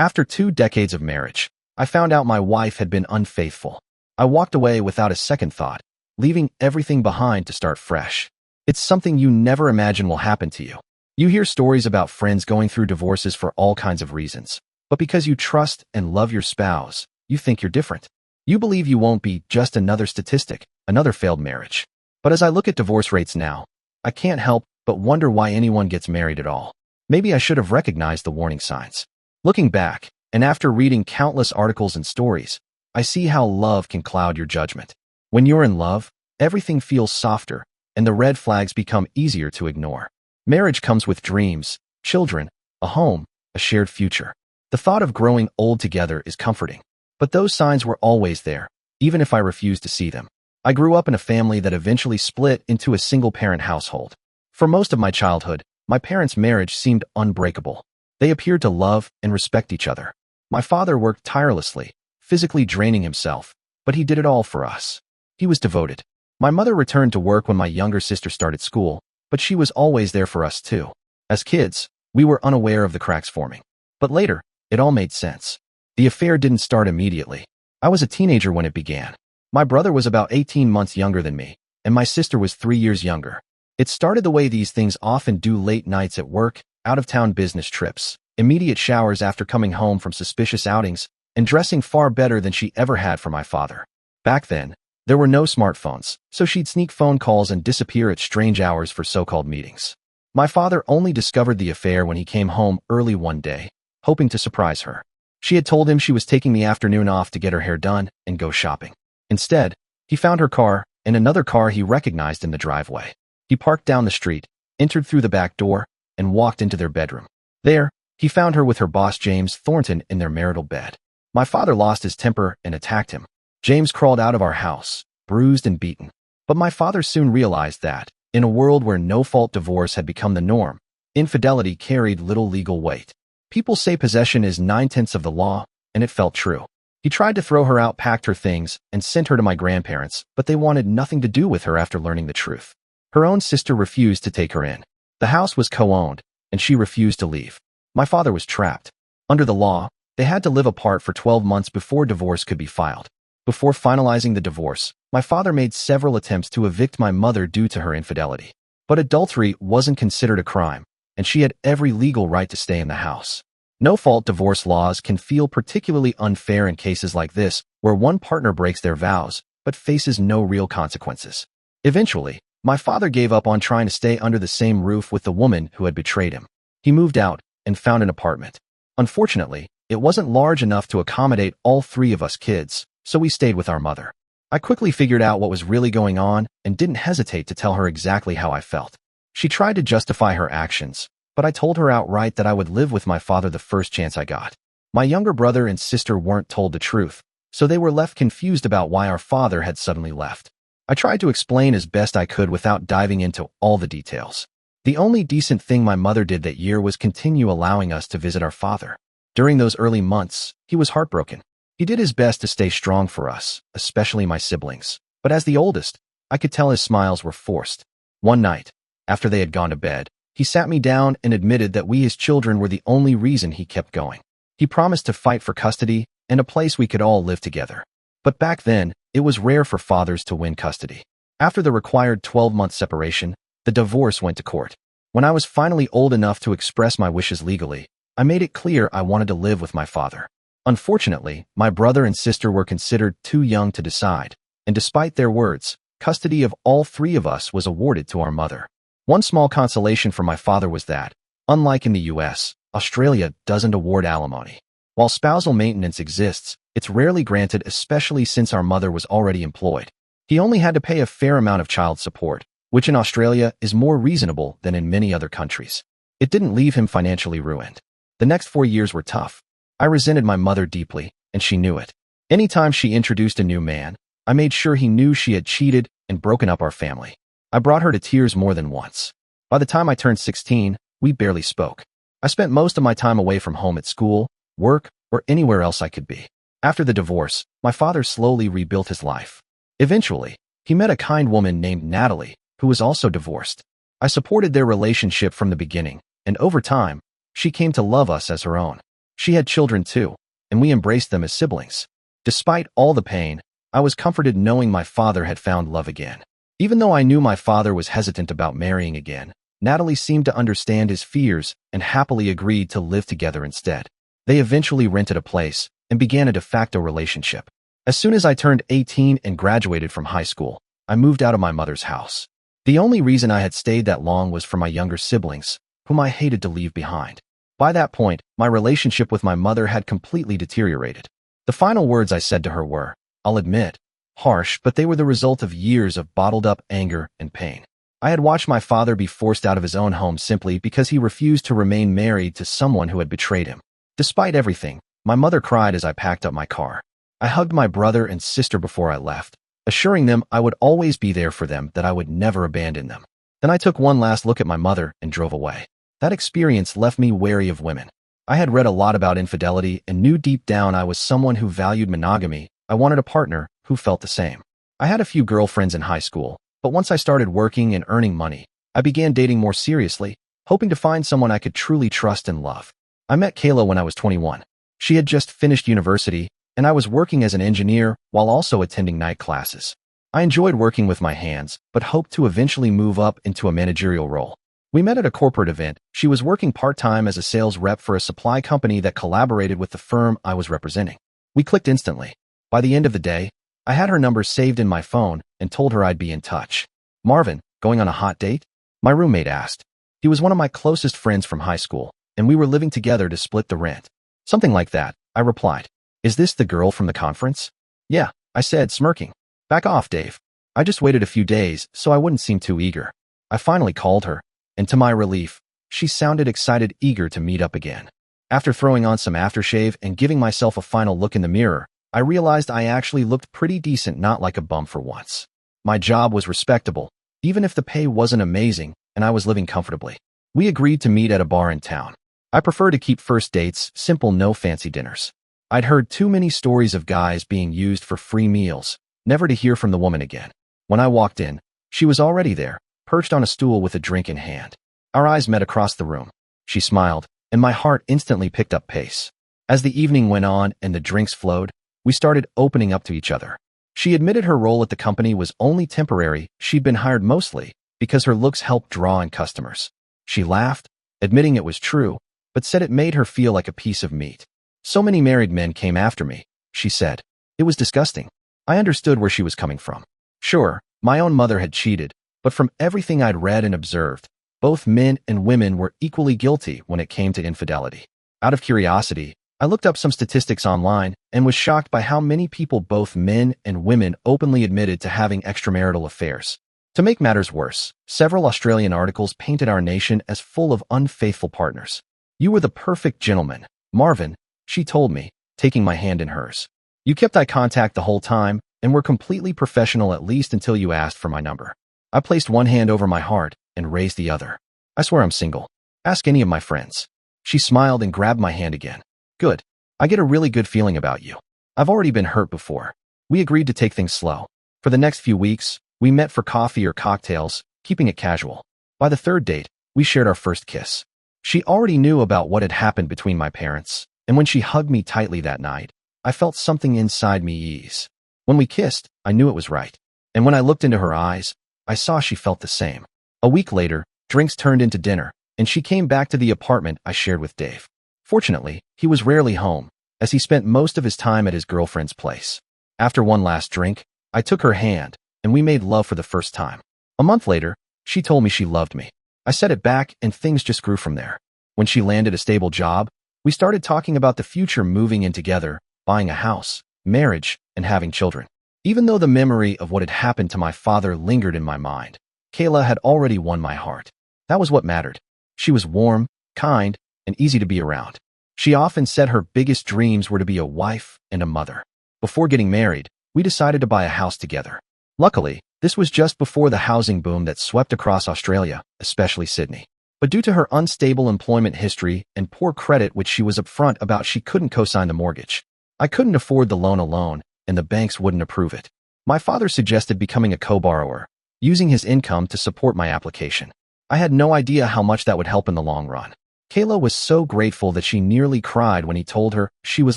After 2 decades of marriage, I found out my wife had been unfaithful. I walked away without a second thought, leaving everything behind to start fresh. It's something you never imagine will happen to you. You hear stories about friends going through divorces for all kinds of reasons, but because you trust and love your spouse, you think you're different. You believe you won't be just another statistic, another failed marriage. But as I look at divorce rates now, I can't help but wonder why anyone gets married at all. Maybe I should have recognized the warning signs. Looking back, and after reading countless articles and stories, I see how love can cloud your judgment. When you're in love, everything feels softer, and the red flags become easier to ignore. Marriage comes with dreams, children, a home, a shared future. The thought of growing old together is comforting. But those signs were always there, even if I refused to see them. I grew up in a family that eventually split into a single-parent household. For most of my childhood, my parents' marriage seemed unbreakable. They appeared to love and respect each other. My father worked tirelessly, physically draining himself, but he did it all for us. He was devoted. My mother returned to work when my younger sister started school, but she was always there for us too. As kids, we were unaware of the cracks forming. But later, it all made sense. The affair didn't start immediately. I was a teenager when it began. My brother was about 18 months younger than me, and my sister was 3 years younger. It started the way these things often do: late nights at work, out-of-town business trips, immediate showers after coming home from suspicious outings, and dressing far better than she ever had for my father. Back then, there were no smartphones, so she'd sneak phone calls and disappear at strange hours for so-called meetings. My father only discovered the affair when he came home early one day, hoping to surprise her. She had told him she was taking the afternoon off to get her hair done and go shopping. Instead, he found her car and another car he recognized in the driveway. He parked down the street, entered through the back door, and walked into their bedroom. There, he found her with her boss James Thornton in their marital bed. My father lost his temper and attacked him. James crawled out of our house, bruised and beaten. But my father soon realized that, in a world where no-fault divorce had become the norm, infidelity carried little legal weight. People say possession is 9/10 of the law, and it felt true. He tried to throw her out, packed her things, and sent her to my grandparents, but they wanted nothing to do with her after learning the truth. Her own sister refused to take her in. The house was co-owned, and she refused to leave. My father was trapped. Under the law, they had to live apart for 12 months before divorce could be filed. Before finalizing the divorce, my father made several attempts to evict my mother due to her infidelity. But adultery wasn't considered a crime, and she had every legal right to stay in the house. No-fault divorce laws can feel particularly unfair in cases like this, where one partner breaks their vows, but faces no real consequences. Eventually, my father gave up on trying to stay under the same roof with the woman who had betrayed him. He moved out and found an apartment. Unfortunately, it wasn't large enough to accommodate all 3 of us kids, so we stayed with our mother. I quickly figured out what was really going on and didn't hesitate to tell her exactly how I felt. She tried to justify her actions, but I told her outright that I would live with my father the first chance I got. My younger brother and sister weren't told the truth, so they were left confused about why our father had suddenly left. I tried to explain as best I could without diving into all the details. The only decent thing my mother did that year was continue allowing us to visit our father. During those early months, he was heartbroken. He did his best to stay strong for us, especially my siblings. But as the oldest, I could tell his smiles were forced. One night, after they had gone to bed, he sat me down and admitted that we, his children, were the only reason he kept going. He promised to fight for custody and a place we could all live together. But back then, it was rare for fathers to win custody. After the required 12-month separation, the divorce went to court. When I was finally old enough to express my wishes legally, I made it clear I wanted to live with my father. Unfortunately, my brother and sister were considered too young to decide, and despite their words, custody of all 3 of us was awarded to our mother. One small consolation for my father was that, unlike in the US, Australia doesn't award alimony. While spousal maintenance exists, it's rarely granted, especially since our mother was already employed. He only had to pay a fair amount of child support, which in Australia is more reasonable than in many other countries. It didn't leave him financially ruined. The next 4 years were tough. I resented my mother deeply, and she knew it. Anytime she introduced a new man, I made sure he knew she had cheated and broken up our family. I brought her to tears more than once. By the time I turned 16, we barely spoke. I spent most of my time away from home at school, work, or anywhere else I could be. After the divorce, my father slowly rebuilt his life. Eventually, he met a kind woman named Natalie, who was also divorced. I supported their relationship from the beginning, and over time, she came to love us as her own. She had children too, and we embraced them as siblings. Despite all the pain, I was comforted knowing my father had found love again. Even though I knew my father was hesitant about marrying again, Natalie seemed to understand his fears and happily agreed to live together instead. They eventually rented a place and began a de facto relationship. As soon as I turned 18 and graduated from high school, I moved out of my mother's house. The only reason I had stayed that long was for my younger siblings, whom I hated to leave behind. By that point, my relationship with my mother had completely deteriorated. The final words I said to her were, I'll admit, harsh, but they were the result of years of bottled-up anger and pain. I had watched my father be forced out of his own home simply because he refused to remain married to someone who had betrayed him. Despite everything, my mother cried as I packed up my car. I hugged my brother and sister before I left, assuring them I would always be there for them, that I would never abandon them. Then I took one last look at my mother and drove away. That experience left me wary of women. I had read a lot about infidelity and knew deep down I was someone who valued monogamy. I wanted a partner who felt the same. I had a few girlfriends in high school, but once I started working and earning money, I began dating more seriously, hoping to find someone I could truly trust and love. I met Kayla when I was 21. She had just finished university, and I was working as an engineer while also attending night classes. I enjoyed working with my hands, but hoped to eventually move up into a managerial role. We met at a corporate event. She was working part-time as a sales rep for a supply company that collaborated with the firm I was representing. We clicked instantly. By the end of the day, I had her number saved in my phone and told her I'd be in touch. Marvin, going on a hot date? My roommate asked. He was one of my closest friends from high school, and we were living together to split the rent. Something like that, I replied. Is this the girl from the conference? Yeah, I said, smirking. Back off, Dave. I just waited a few days so I wouldn't seem too eager. I finally called her, and to my relief, she sounded excited, eager to meet up again. After throwing on some aftershave and giving myself a final look in the mirror, I realized I actually looked pretty decent, not like a bum for once. My job was respectable, even if the pay wasn't amazing, and I was living comfortably. We agreed to meet at a bar in town. I prefer to keep first dates simple, no fancy dinners. I'd heard too many stories of guys being used for free meals, never to hear from the woman again. When I walked in, she was already there, perched on a stool with a drink in hand. Our eyes met across the room. She smiled, and my heart instantly picked up pace. As the evening went on and the drinks flowed, we started opening up to each other. She admitted her role at the company was only temporary. She'd been hired mostly because her looks helped draw in customers. She laughed, admitting it was true, but said it made her feel like a piece of meat. So many married men came after me, she said. It was disgusting. I understood where she was coming from. Sure, my own mother had cheated, but from everything I'd read and observed, both men and women were equally guilty when it came to infidelity. Out of curiosity, I looked up some statistics online and was shocked by how many people, both men and women, openly admitted to having extramarital affairs. To make matters worse, several Australian articles painted our nation as full of unfaithful partners. You were the perfect gentleman, Marvin, she told me, taking my hand in hers. You kept eye contact the whole time and were completely professional, at least until you asked for my number. I placed one hand over my heart and raised the other. I swear I'm single. Ask any of my friends. She smiled and grabbed my hand again. Good. I get a really good feeling about you. I've already been hurt before. We agreed to take things slow. For the next few weeks, we met for coffee or cocktails, keeping it casual. By the third date, we shared our first kiss. She already knew about what had happened between my parents, and when she hugged me tightly that night, I felt something inside me ease. When we kissed, I knew it was right. And when I looked into her eyes, I saw she felt the same. A week later, drinks turned into dinner, and she came back to the apartment I shared with Dave. Fortunately, he was rarely home, as he spent most of his time at his girlfriend's place. After one last drink, I took her hand, and we made love for the first time. A month later, she told me she loved me. I said it back, and things just grew from there. When she landed a stable job, we started talking about the future, moving in together, buying a house, marriage, and having children. Even though the memory of what had happened to my father lingered in my mind, Kayla had already won my heart. That was what mattered. She was warm, kind, and easy to be around. She often said her biggest dreams were to be a wife and a mother. Before getting married, we decided to buy a house together. Luckily, this was just before the housing boom that swept across Australia, especially Sydney. But due to her unstable employment history and poor credit, which she was upfront about, she couldn't co-sign the mortgage. I couldn't afford the loan alone, and the banks wouldn't approve it. My father suggested becoming a co-borrower, using his income to support my application. I had no idea how much that would help in the long run. Kayla was so grateful that she nearly cried when he told her she was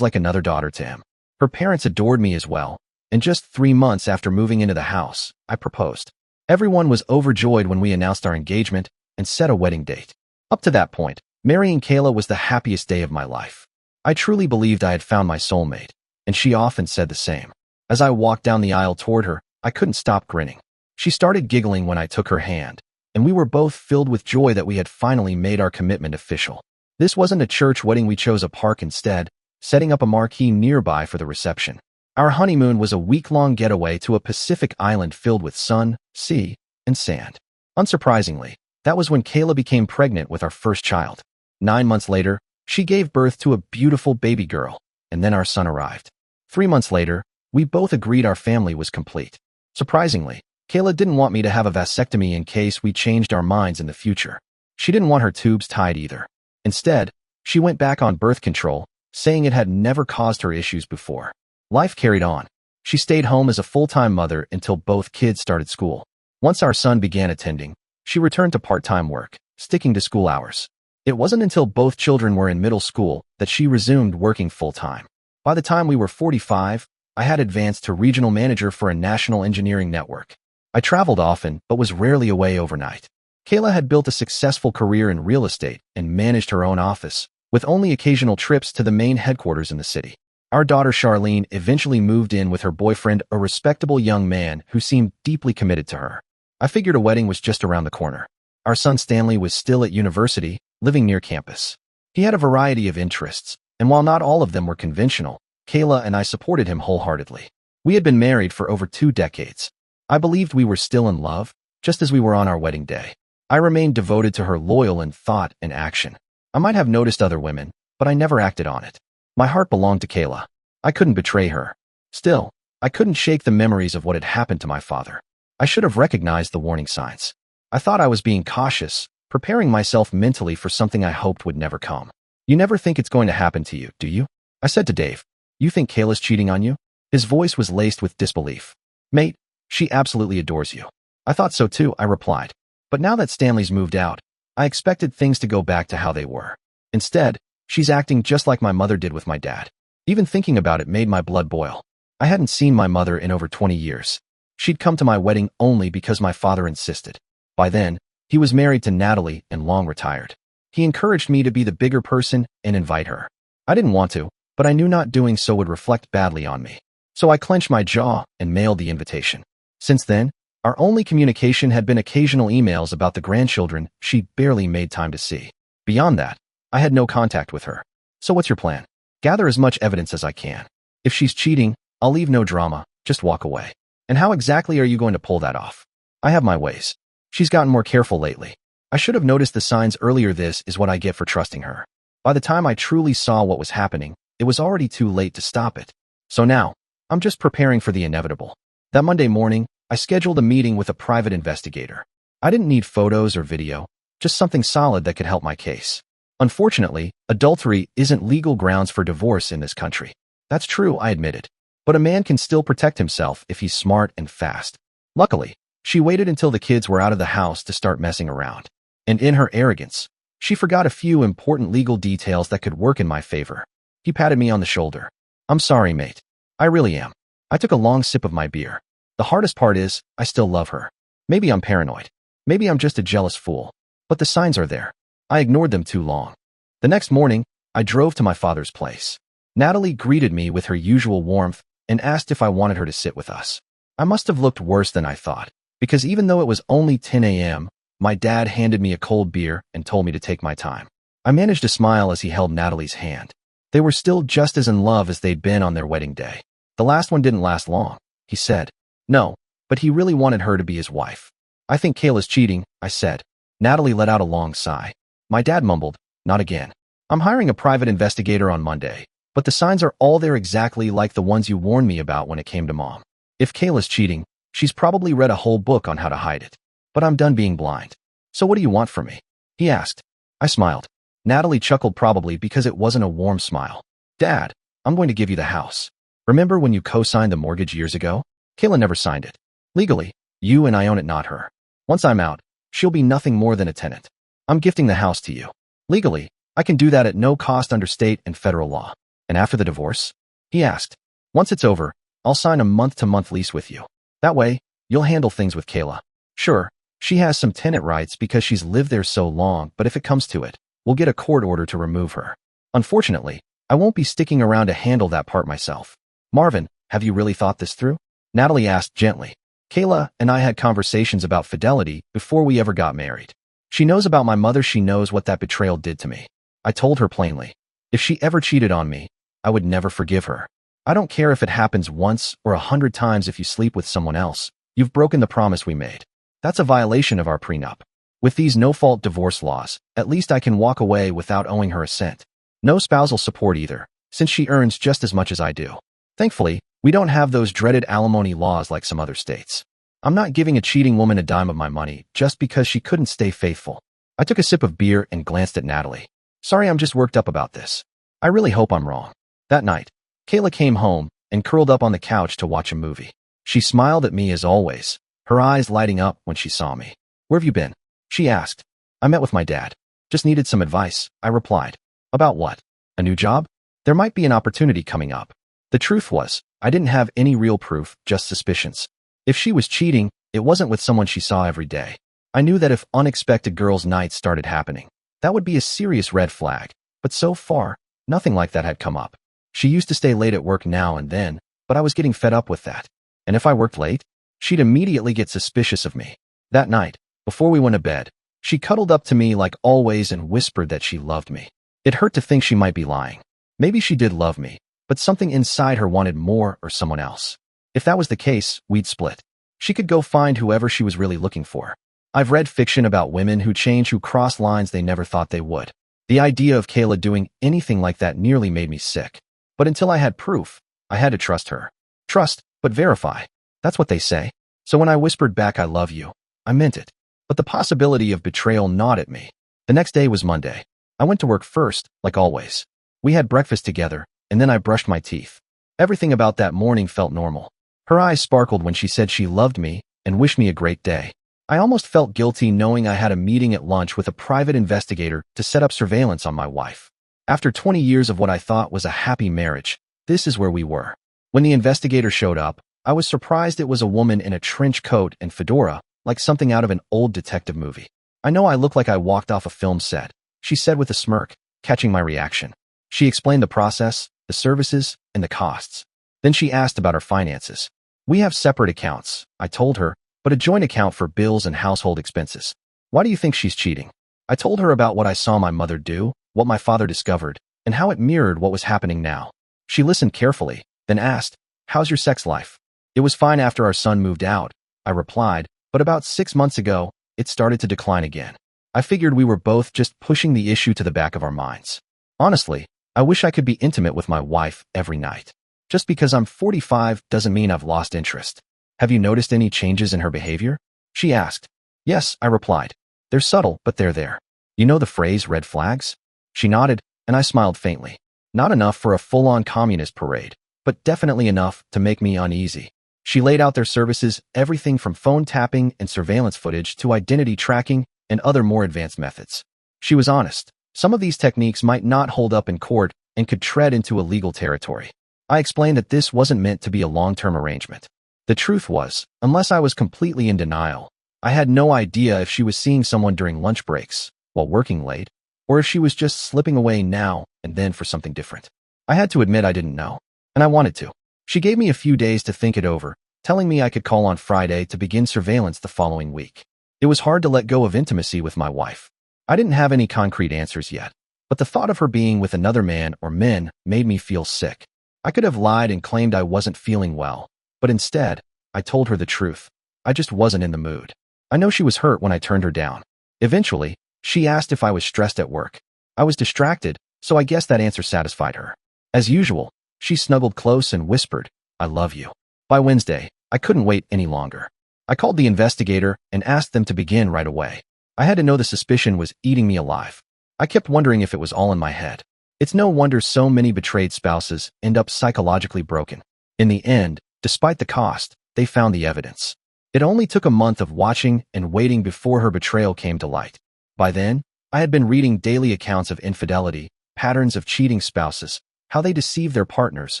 like another daughter to him. Her parents adored me as well, and just 3 months after moving into the house, I proposed. Everyone was overjoyed when we announced our engagement and set a wedding date. Up to that point, marrying Kayla was the happiest day of my life. I truly believed I had found my soulmate, and she often said the same. As I walked down the aisle toward her, I couldn't stop grinning. She started giggling when I took her hand, and we were both filled with joy that we had finally made our commitment official. This wasn't a church wedding, we chose a park instead, setting up a marquee nearby for the reception. Our honeymoon was a week-long getaway to a Pacific island filled with sun, sea, and sand. Unsurprisingly, that was when Kayla became pregnant with our first child. 9 months later, she gave birth to a beautiful baby girl, and then our son arrived. 3 months later, we both agreed our family was complete. Surprisingly, Kayla didn't want me to have a vasectomy in case we changed our minds in the future. She didn't want her tubes tied either. Instead, she went back on birth control, saying it had never caused her issues before. Life carried on. She stayed home as a full-time mother until both kids started school. Once our son began attending, she returned to part-time work, sticking to school hours. It wasn't until both children were in middle school that she resumed working full-time. By the time we were 45, I had advanced to regional manager for a national engineering network. I traveled often, but was rarely away overnight. Kayla had built a successful career in real estate and managed her own office, with only occasional trips to the main headquarters in the city. Our daughter Charlene eventually moved in with her boyfriend, a respectable young man who seemed deeply committed to her. I figured a wedding was just around the corner. Our son Stanley was still at university, living near campus. He had a variety of interests, and while not all of them were conventional, Kayla and I supported him wholeheartedly. We had been married for over 2 decades. I believed we were still in love, just as we were on our wedding day. I remained devoted to her, loyal in thought and action. I might have noticed other women, but I never acted on it. My heart belonged to Kayla. I couldn't betray her. Still, I couldn't shake the memories of what had happened to my father. I should have recognized the warning signs. I thought I was being cautious, preparing myself mentally for something I hoped would never come. You never think it's going to happen to you, do you? I said to Dave. You think Kayla's cheating on you? His voice was laced with disbelief. Mate, she absolutely adores you. I thought so too, I replied. But now that Stanley's moved out, I expected things to go back to how they were. Instead, she's acting just like my mother did with my dad. Even thinking about it made my blood boil. I hadn't seen my mother in over 20 years. She'd come to my wedding only because my father insisted. By then, he was married to Natalie and long retired. He encouraged me to be the bigger person and invite her. I didn't want to, but I knew not doing so would reflect badly on me. So I clenched my jaw and mailed the invitation. Since then, our only communication had been occasional emails about the grandchildren she barely made time to see. Beyond that, I had no contact with her. So what's your plan? Gather as much evidence as I can. If she's cheating, I'll leave no drama, just walk away. And how exactly are you going to pull that off? I have my ways. She's gotten more careful lately. I should have noticed the signs earlier. This is what I get for trusting her. By the time I truly saw what was happening, it was already too late to stop it. So now, I'm just preparing for the inevitable. That Monday morning, I scheduled a meeting with a private investigator. I didn't need photos or video, just something solid that could help my case. Unfortunately, adultery isn't legal grounds for divorce in this country. That's true, I admitted. But a man can still protect himself if he's smart and fast. Luckily, she waited until the kids were out of the house to start messing around. And in her arrogance, she forgot a few important legal details that could work in my favor. He patted me on the shoulder. I'm sorry, mate. I really am. I took a long sip of my beer. The hardest part is, I still love her. Maybe I'm paranoid. Maybe I'm just a jealous fool. But the signs are there. I ignored them too long. The next morning, I drove to my father's place. Natalie greeted me with her usual warmth and asked if I wanted her to sit with us. I must have looked worse than I thought, because even though it was only 10 a.m., my dad handed me a cold beer and told me to take my time. I managed to smile as he held Natalie's hand. They were still just as in love as they'd been on their wedding day. The last one didn't last long, he said. No, but he really wanted her to be his wife. I think Kayla's cheating, I said. Natalie let out a long sigh. My dad mumbled, not again. I'm hiring a private investigator on Monday, but the signs are all there exactly like the ones you warned me about when it came to Mom. If Kayla's cheating, she's probably read a whole book on how to hide it. But I'm done being blind. So what do you want from me? He asked. I smiled. Natalie chuckled, probably because it wasn't a warm smile. Dad, I'm going to give you the house. Remember when you co-signed the mortgage years ago? Kayla never signed it. Legally, you and I own it, not her. Once I'm out, she'll be nothing more than a tenant. I'm gifting the house to you. Legally, I can do that at no cost under state and federal law. And after the divorce? He asked. Once it's over, I'll sign a month-to-month lease with you. That way, you'll handle things with Kayla. Sure, she has some tenant rights because she's lived there so long, but if it comes to it, we'll get a court order to remove her. Unfortunately, I won't be sticking around to handle that part myself. Marvin, have you really thought this through? Natalie asked gently. Kayla and I had conversations about fidelity before we ever got married. She knows about my mother. She knows what that betrayal did to me. I told her plainly. If she ever cheated on me, I would never forgive her. I don't care if it happens once or 100 times. If you sleep with someone else, you've broken the promise we made. That's a violation of our prenup. With these no-fault divorce laws, at least I can walk away without owing her a cent. No spousal support either, since she earns just as much as I do. Thankfully, we don't have those dreaded alimony laws like some other states. I'm not giving a cheating woman a dime of my money just because she couldn't stay faithful. I took a sip of beer and glanced at Natalie. Sorry, I'm just worked up about this. I really hope I'm wrong. That night, Kayla came home and curled up on the couch to watch a movie. She smiled at me as always, her eyes lighting up when she saw me. Where have you been? She asked. I met with my dad. Just needed some advice, I replied. About what? A new job? There might be an opportunity coming up. The truth was, I didn't have any real proof, just suspicions. If she was cheating, it wasn't with someone she saw every day. I knew that if unexpected girls' nights started happening, that would be a serious red flag, but so far, nothing like that had come up. She used to stay late at work now and then, but I was getting fed up with that. And if I worked late, she'd immediately get suspicious of me. That night, before we went to bed, she cuddled up to me like always and whispered that she loved me. It hurt to think she might be lying. Maybe she did love me, but something inside her wanted more or someone else. If that was the case, we'd split. She could go find whoever she was really looking for. I've read fiction about women who change, who cross lines they never thought they would. The idea of Kayla doing anything like that nearly made me sick. But until I had proof, I had to trust her. Trust, but verify. That's what they say. So when I whispered back, I love you, I meant it. But the possibility of betrayal gnawed at me. The next day was Monday. I went to work first, like always. We had breakfast together, and then I brushed my teeth. Everything about that morning felt normal. Her eyes sparkled when she said she loved me and wished me a great day. I almost felt guilty knowing I had a meeting at lunch with a private investigator to set up surveillance on my wife. After 20 years of what I thought was a happy marriage, this is where we were. When the investigator showed up, I was surprised it was a woman in a trench coat and fedora, like something out of an old detective movie. I know I look like I walked off a film set, she said with a smirk, catching my reaction. She explained the process, the services, and the costs. Then she asked about our finances. We have separate accounts, I told her, but a joint account for bills and household expenses. Why do you think she's cheating? I told her about what I saw my mother do, what my father discovered, and how it mirrored what was happening now. She listened carefully, then asked, how's your sex life? It was fine after our son moved out, I replied, but about 6 months ago, it started to decline again. I figured we were both just pushing the issue to the back of our minds. Honestly, I wish I could be intimate with my wife every night. Just because I'm 45 doesn't mean I've lost interest. Have you noticed any changes in her behavior? She asked. Yes, I replied. They're subtle, but they're there. You know the phrase red flags? She nodded, and I smiled faintly. Not enough for a full-on communist parade, but definitely enough to make me uneasy. She laid out their services, everything from phone tapping and surveillance footage to identity tracking and other more advanced methods. She was honest. Some of these techniques might not hold up in court and could tread into illegal territory. I explained that this wasn't meant to be a long-term arrangement. The truth was, unless I was completely in denial, I had no idea if she was seeing someone during lunch breaks, while working late, or if she was just slipping away now and then for something different. I had to admit I didn't know, and I wanted to. She gave me a few days to think it over, telling me I could call on Friday to begin surveillance the following week. It was hard to let go of intimacy with my wife. I didn't have any concrete answers yet, but the thought of her being with another man or men made me feel sick. I could have lied and claimed I wasn't feeling well, but instead, I told her the truth. I just wasn't in the mood. I know she was hurt when I turned her down. Eventually, she asked if I was stressed at work. I was distracted, so I guess that answer satisfied her. As usual, she snuggled close and whispered, I love you. By Wednesday, I couldn't wait any longer. I called the investigator and asked them to begin right away. I had to know the suspicion was eating me alive. I kept wondering if it was all in my head. It's no wonder so many betrayed spouses end up psychologically broken. In the end, despite the cost, they found the evidence. It only took a month of watching and waiting before her betrayal came to light. By then, I had been reading daily accounts of infidelity, patterns of cheating spouses, how they deceive their partners,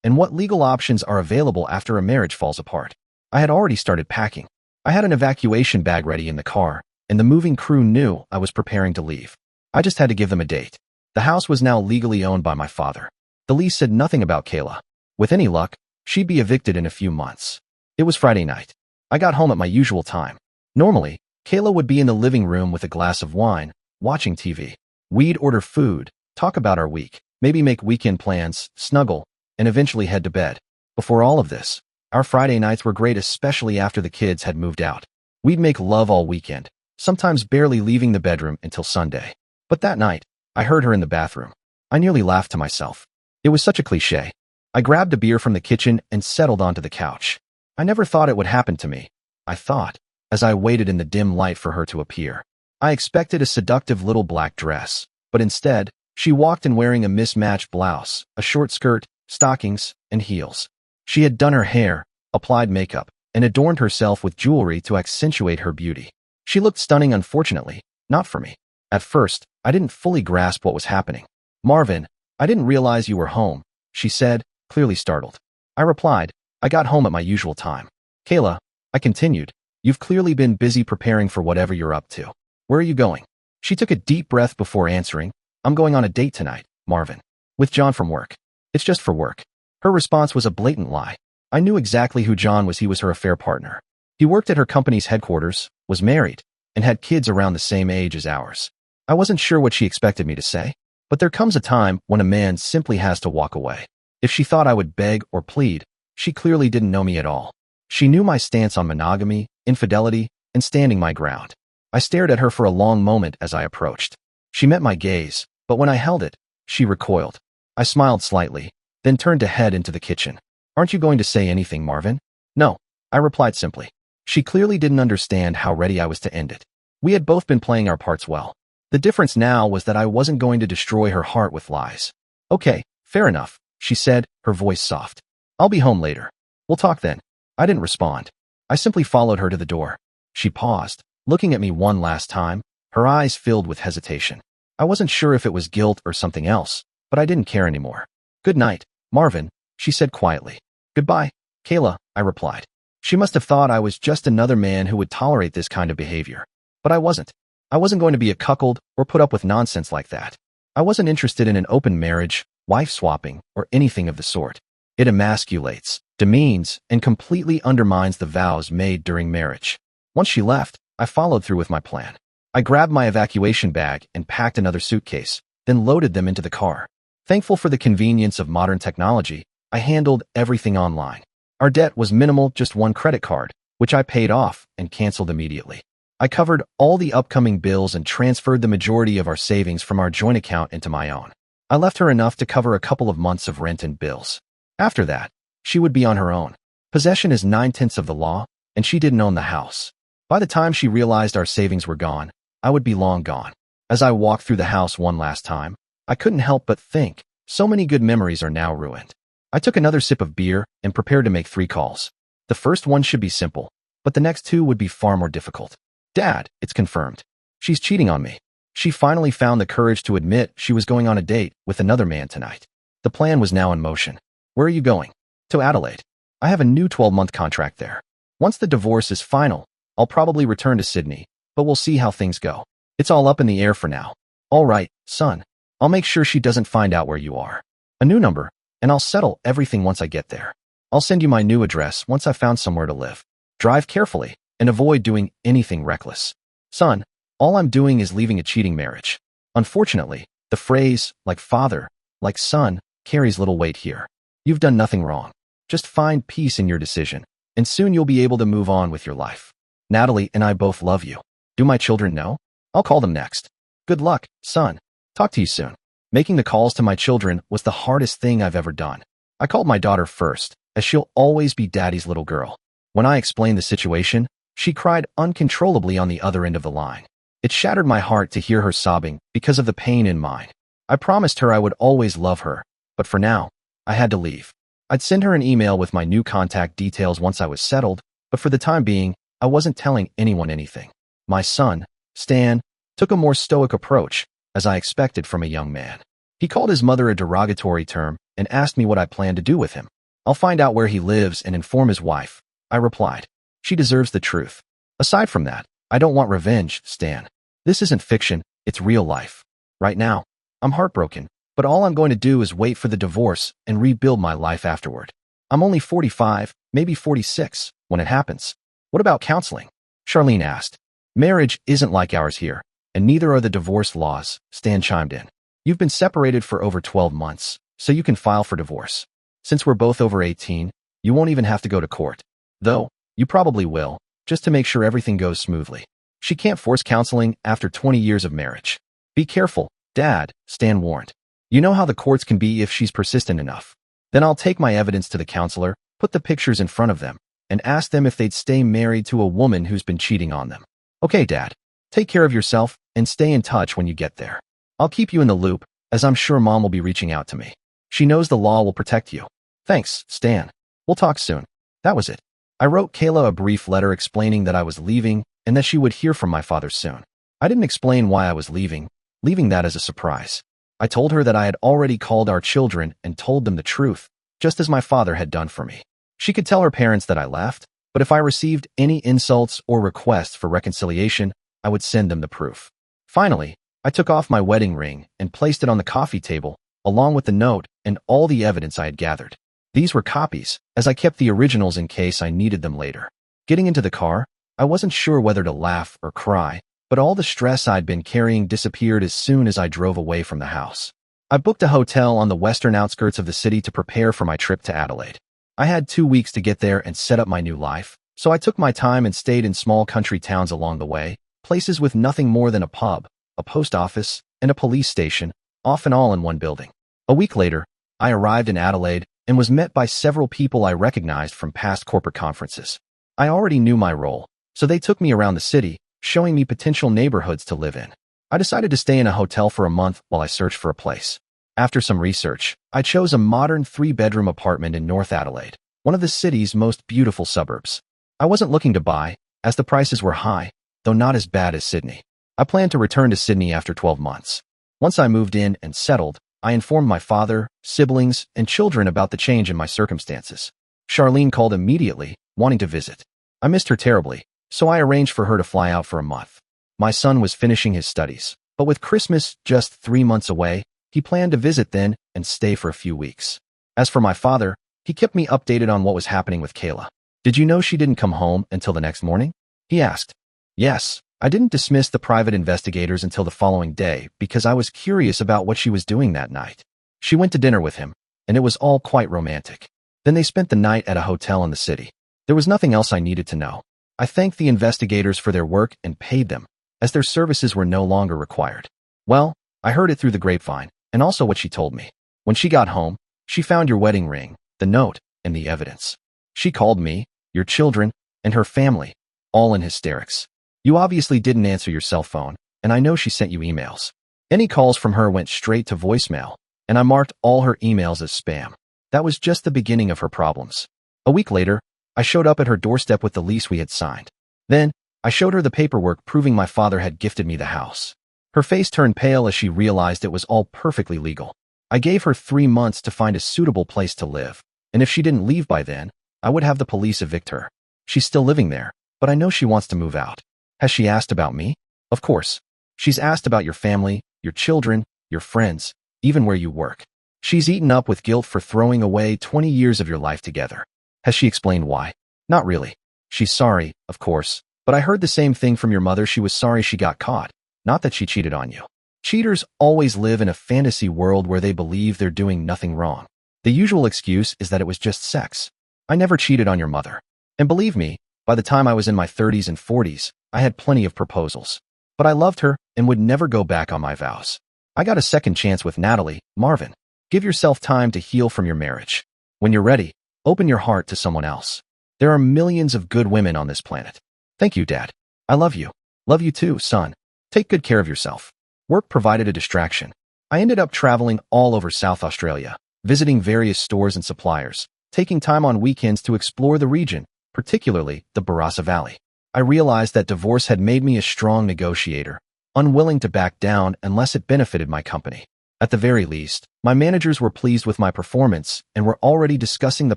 and what legal options are available after a marriage falls apart. I had already started packing. I had an evacuation bag ready in the car, and the moving crew knew I was preparing to leave. I just had to give them a date. The house was now legally owned by my father. The lease said nothing about Kayla. With any luck, she'd be evicted in a few months. It was Friday night. I got home at my usual time. Normally, Kayla would be in the living room with a glass of wine, watching TV. We'd order food, talk about our week, maybe make weekend plans, snuggle, and eventually head to bed. Before all of this, our Friday nights were great, especially after the kids had moved out. We'd make love all weekend, sometimes barely leaving the bedroom until Sunday. But that night, I heard her in the bathroom. I nearly laughed to myself. It was such a cliche. I grabbed a beer from the kitchen and settled onto the couch. I never thought it would happen to me, I thought, as I waited in the dim light for her to appear. I expected a seductive little black dress, but instead, she walked in wearing a mismatched blouse, a short skirt, stockings, and heels. She had done her hair, applied makeup, and adorned herself with jewelry to accentuate her beauty. She looked stunning, unfortunately, not for me. At first, I didn't fully grasp what was happening. "Marvin, I didn't realize you were home," she said, clearly startled. I replied, "I got home at my usual time." "Kayla," I continued, "you've clearly been busy preparing for whatever you're up to. Where are you going?" She took a deep breath before answering, "I'm going on a date tonight, Marvin. With John from work." "It's just for work." Her response was a blatant lie. I knew exactly who John was. He was her affair partner. He worked at her company's headquarters, was married, and had kids around the same age as ours. I wasn't sure what she expected me to say, but there comes a time when a man simply has to walk away. If she thought I would beg or plead, she clearly didn't know me at all. She knew my stance on monogamy, infidelity, and standing my ground. I stared at her for a long moment as I approached. She met my gaze, but when I held it, she recoiled. I smiled slightly, then turned to head into the kitchen. "Aren't you going to say anything, Marvin?" "No," I replied simply. She clearly didn't understand how ready I was to end it. We had both been playing our parts well. The difference now was that I wasn't going to destroy her heart with lies. "Okay, fair enough," she said, her voice soft. "I'll be home later. We'll talk then." I didn't respond. I simply followed her to the door. She paused, looking at me one last time, her eyes filled with hesitation. I wasn't sure if it was guilt or something else, but I didn't care anymore. "Good night, Marvin," she said quietly. "Goodbye, Kayla," I replied. She must have thought I was just another man who would tolerate this kind of behavior. But I wasn't. I wasn't going to be a cuckold or put up with nonsense like that. I wasn't interested in an open marriage, wife swapping, or anything of the sort. It emasculates, demeans, and completely undermines the vows made during marriage. Once she left, I followed through with my plan. I grabbed my evacuation bag and packed another suitcase, then loaded them into the car. Thankful for the convenience of modern technology, I handled everything online. Our debt was minimal, just one credit card, which I paid off and canceled immediately. I covered all the upcoming bills and transferred the majority of our savings from our joint account into my own. I left her enough to cover a couple of months of rent and bills. After that, she would be on her own. Possession is 9/10 of the law, and she didn't own the house. By the time she realized our savings were gone, I would be long gone. As I walked through the house one last time, I couldn't help but think, so many good memories are now ruined. I took another sip of beer and prepared to make 3 calls. The first one should be simple, but the next 2 would be far more difficult. "Dad, it's confirmed. She's cheating on me." She finally found the courage to admit she was going on a date with another man tonight. The plan was now in motion. "Where are you going?" "To Adelaide. I have a new 12-month contract there. Once the divorce is final, I'll probably return to Sydney, but we'll see how things go. It's all up in the air for now." "All right, son. I'll make sure she doesn't find out where you are. A new number, and I'll settle everything once I get there. I'll send you my new address once I've found somewhere to live. Drive carefully and avoid doing anything reckless. Son, all I'm doing is leaving a cheating marriage." Unfortunately, the phrase, like father, like son, carries little weight here. You've done nothing wrong. Just find peace in your decision, and soon you'll be able to move on with your life. Natalie and I both love you. Do my children know? I'll call them next. Good luck, son. Talk to you soon. Making the calls to my children was the hardest thing I've ever done. I called my daughter first, as she'll always be daddy's little girl. When I explained the situation, she cried uncontrollably on the other end of the line. It shattered my heart to hear her sobbing because of the pain in mine. I promised her I would always love her, but for now, I had to leave. I'd send her an email with my new contact details once I was settled, but for the time being, I wasn't telling anyone anything. My son, Stan, took a more stoic approach, as I expected from a young man. He called his mother a derogatory term and asked me what I planned to do with him. I'll find out where he lives and inform his wife, I replied. She deserves the truth. Aside from that, I don't want revenge, Stan. This isn't fiction, it's real life. Right now, I'm heartbroken, but all I'm going to do is wait for the divorce and rebuild my life afterward. I'm only 45, maybe 46, when it happens. What about counseling? Charlene asked. Marriage isn't like ours here, and neither are the divorce laws, Stan chimed in. You've been separated for over 12 months, so you can file for divorce. Since we're both over 18, you won't even have to go to court. Though, you probably will, just to make sure everything goes smoothly. She can't force counseling after 20 years of marriage. Be careful, Dad, Stan warned. You know how the courts can be if she's persistent enough. Then I'll take my evidence to the counselor, put the pictures in front of them, and ask them if they'd stay married to a woman who's been cheating on them. Okay, Dad. Take care of yourself and stay in touch when you get there. I'll keep you in the loop, as I'm sure Mom will be reaching out to me. She knows the law will protect you. Thanks, Stan. We'll talk soon. That was it. I wrote Kayla a brief letter explaining that I was leaving and that she would hear from my father soon. I didn't explain why I was leaving that as a surprise. I told her that I had already called our children and told them the truth, just as my father had done for me. She could tell her parents that I left, but if I received any insults or requests for reconciliation, I would send them the proof. Finally, I took off my wedding ring and placed it on the coffee table, along with the note and all the evidence I had gathered. These were copies, as I kept the originals in case I needed them later. Getting into the car, I wasn't sure whether to laugh or cry, but all the stress I'd been carrying disappeared as soon as I drove away from the house. I booked a hotel on the western outskirts of the city to prepare for my trip to Adelaide. I had 2 weeks to get there and set up my new life, so I took my time and stayed in small country towns along the way, places with nothing more than a pub, a post office, and a police station, often all in one building. A week later, I arrived in Adelaide and was met by several people I recognized from past corporate conferences. I already knew my role, so they took me around the city, showing me potential neighborhoods to live in. I decided to stay in a hotel for a month while I searched for a place. After some research, I chose a modern 3-bedroom apartment in North Adelaide, one of the city's most beautiful suburbs. I wasn't looking to buy, as the prices were high, though not as bad as Sydney. I planned to return to Sydney after 12 months. Once I moved in and settled, I informed my father, siblings, and children about the change in my circumstances. Charlene called immediately, wanting to visit. I missed her terribly, so I arranged for her to fly out for a month. My son was finishing his studies, but with Christmas just 3 months away, he planned to visit then and stay for a few weeks. As for my father, he kept me updated on what was happening with Kayla. Did you know she didn't come home until the next morning? He asked. Yes, I didn't dismiss the private investigators until the following day because I was curious about what she was doing that night. She went to dinner with him, and it was all quite romantic. Then they spent the night at a hotel in the city. There was nothing else I needed to know. I thanked the investigators for their work and paid them, as their services were no longer required. Well, I heard it through the grapevine, and also what she told me. When she got home, she found your wedding ring, the note, and the evidence. She called me, your children, and her family, all in hysterics. You obviously didn't answer your cell phone, and I know she sent you emails. Any calls from her went straight to voicemail, and I marked all her emails as spam. That was just the beginning of her problems. A week later, I showed up at her doorstep with the lease we had signed. Then, I showed her the paperwork proving my father had gifted me the house. Her face turned pale as she realized it was all perfectly legal. I gave her 3 months to find a suitable place to live, and if she didn't leave by then, I would have the police evict her. She's still living there, but I know she wants to move out. Has she asked about me? Of course. She's asked about your family, your children, your friends, even where you work. She's eaten up with guilt for throwing away 20 years of your life together. Has she explained why? Not really. She's sorry, of course, but I heard the same thing from your mother. She was sorry she got caught, not that she cheated on you. Cheaters always live in a fantasy world where they believe they're doing nothing wrong. The usual excuse is that it was just sex. I never cheated on your mother. And believe me, by the time I was in my 30s and 40s, I had plenty of proposals. But I loved her and would never go back on my vows. I got a second chance with Natalie, Marvin. Give yourself time to heal from your marriage. When you're ready, open your heart to someone else. There are millions of good women on this planet. Thank you, Dad. I love you. Love you too, son. Take good care of yourself. Work provided a distraction. I ended up traveling all over South Australia, visiting various stores and suppliers, taking time on weekends to explore the region, particularly the Barossa Valley. I realized that divorce had made me a strong negotiator, unwilling to back down unless it benefited my company. At the very least, my managers were pleased with my performance and were already discussing the